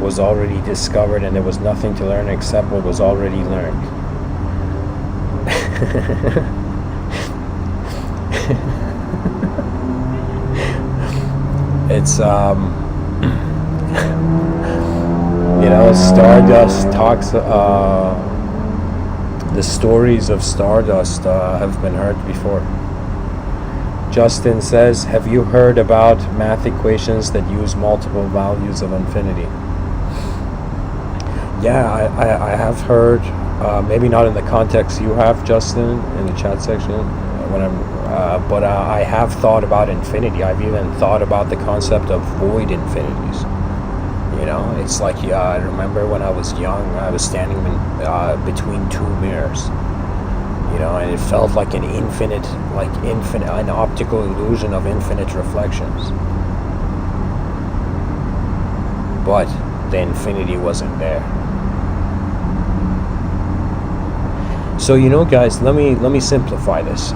was already discovered and there was nothing to learn except what was already learned? It's Stardust talks, the stories of Stardust have been heard before. Justin says, have you heard about math equations that use multiple values of infinity? Yeah, I have heard maybe not in the context you have, Justin, in the chat section. But I have thought about infinity. I've even thought about the concept of void infinities. You know, it's like, I remember when I was young, I was standing between two mirrors. You know, and it felt like an an optical illusion of infinite reflections. But the infinity wasn't there. So, you know, guys, let me simplify this.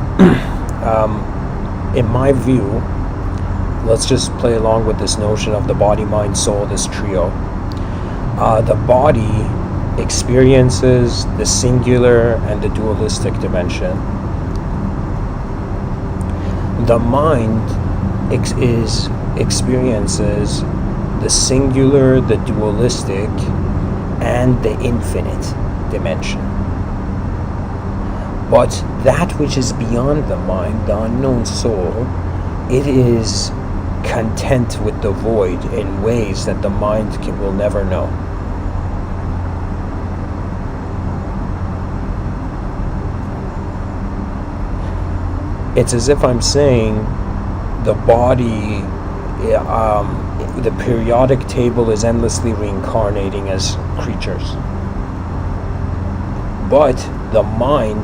In my view, let's just play along with this notion of the body, mind, soul, this trio. The body experiences the singular and the dualistic dimension. The mind experiences the singular, the dualistic, and the infinite dimension. But that which is beyond the mind, the unknown soul, it is content with the void in ways that the mind will never know. It's as if I'm saying the body, the periodic table is endlessly reincarnating as creatures. But the mind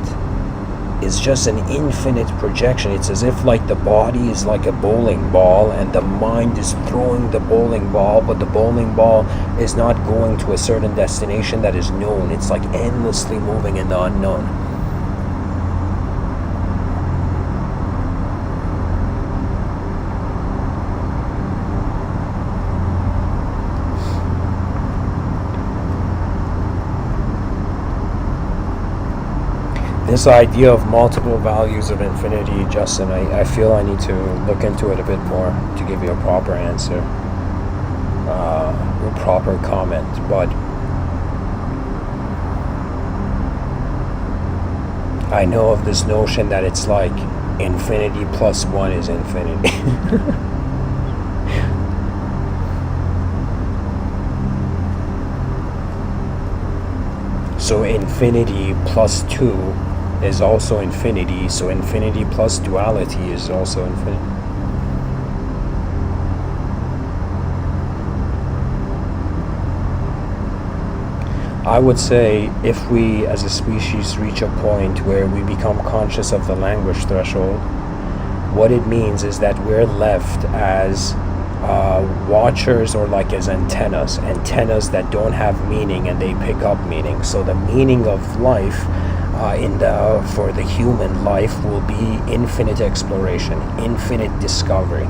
is just an infinite projection. It's as if like the body is like a bowling ball and the mind is throwing the bowling ball, but the bowling ball is not going to a certain destination that is known. It's like endlessly moving in the unknown. This idea of multiple values of infinity, Justin, I feel I need to look into it a bit more to give you a proper answer, a proper comment. But I know of this notion that it's like infinity plus one is infinity. So infinity plus two is also infinity, so infinity plus duality is also infinity. I would say if we as a species reach a point where we become conscious of the language threshold, what it means is that we're left as watchers, or like as antennas that don't have meaning and they pick up meaning. So the meaning of life for the human life will be infinite exploration, infinite discovery.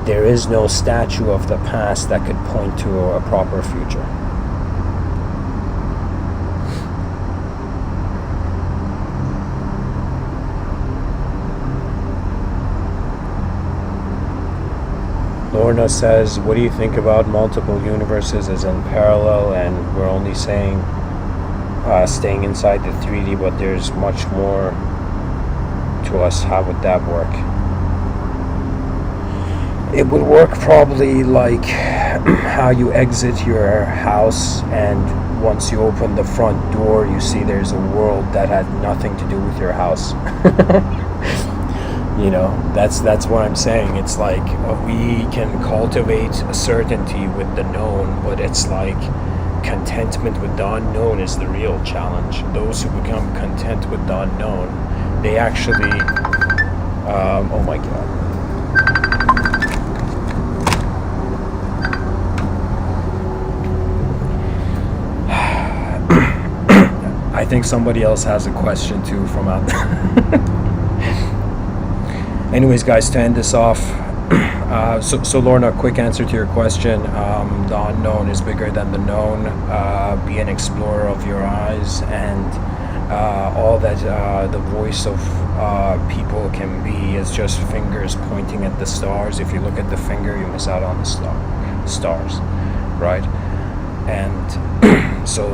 There is no statue of the past that could point to a proper future. Lorna says, what do you think about multiple universes as in parallel, and we're only saying staying inside the 3D, but there's much more to us? How would that work? It would work probably like how you exit your house, and once you open the front door, you see there's a world that had nothing to do with your house. You know, that's what I'm saying. It's like we can cultivate a certainty with the known, but it's like contentment with the unknown is the real challenge. Those who become content with the unknown, they actually, oh my God. I think somebody else has a question too from out there. Anyways, guys, to end this off, so Lorna, quick answer to your question. The unknown is bigger than the known. Be an explorer of your eyes, and all that the voice of people can be is just fingers pointing at the stars. If you look at the finger, you miss out on the stars, right? And so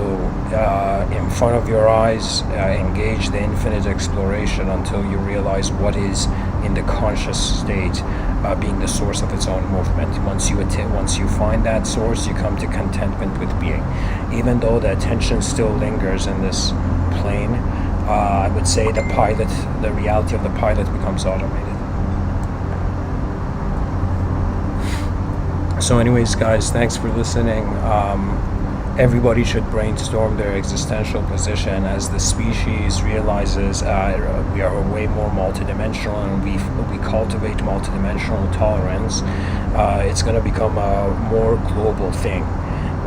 in front of your eyes, engage the infinite exploration until you realize what is in the conscious state being the source of its own movement. Once you find that source, you come to contentment with being. Even though the attention still lingers in this plane, I would say the reality of the pilot becomes automated. So anyways, guys, thanks for listening. Everybody should brainstorm their existential position as the species realizes we are way more multidimensional, and we cultivate multidimensional tolerance. It's going to become a more global thing,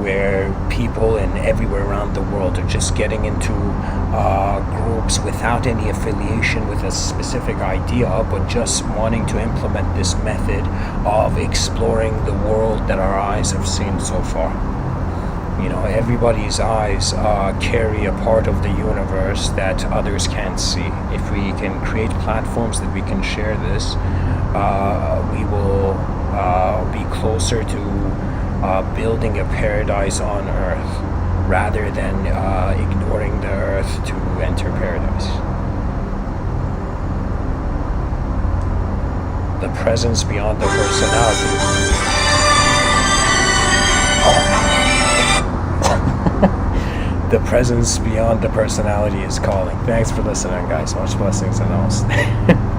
where people everywhere around the world are just getting into groups without any affiliation with a specific idea, but just wanting to implement this method of exploring the world that our eyes have seen so far. Everybody's eyes carry a part of the universe that others can't see. If we can create platforms that we can share this, we will be closer to building a paradise on Earth, rather than ignoring the Earth to enter paradise. The presence beyond the personality. The presence beyond the personality is calling. Thanks for listening, guys. Much blessings and namaste.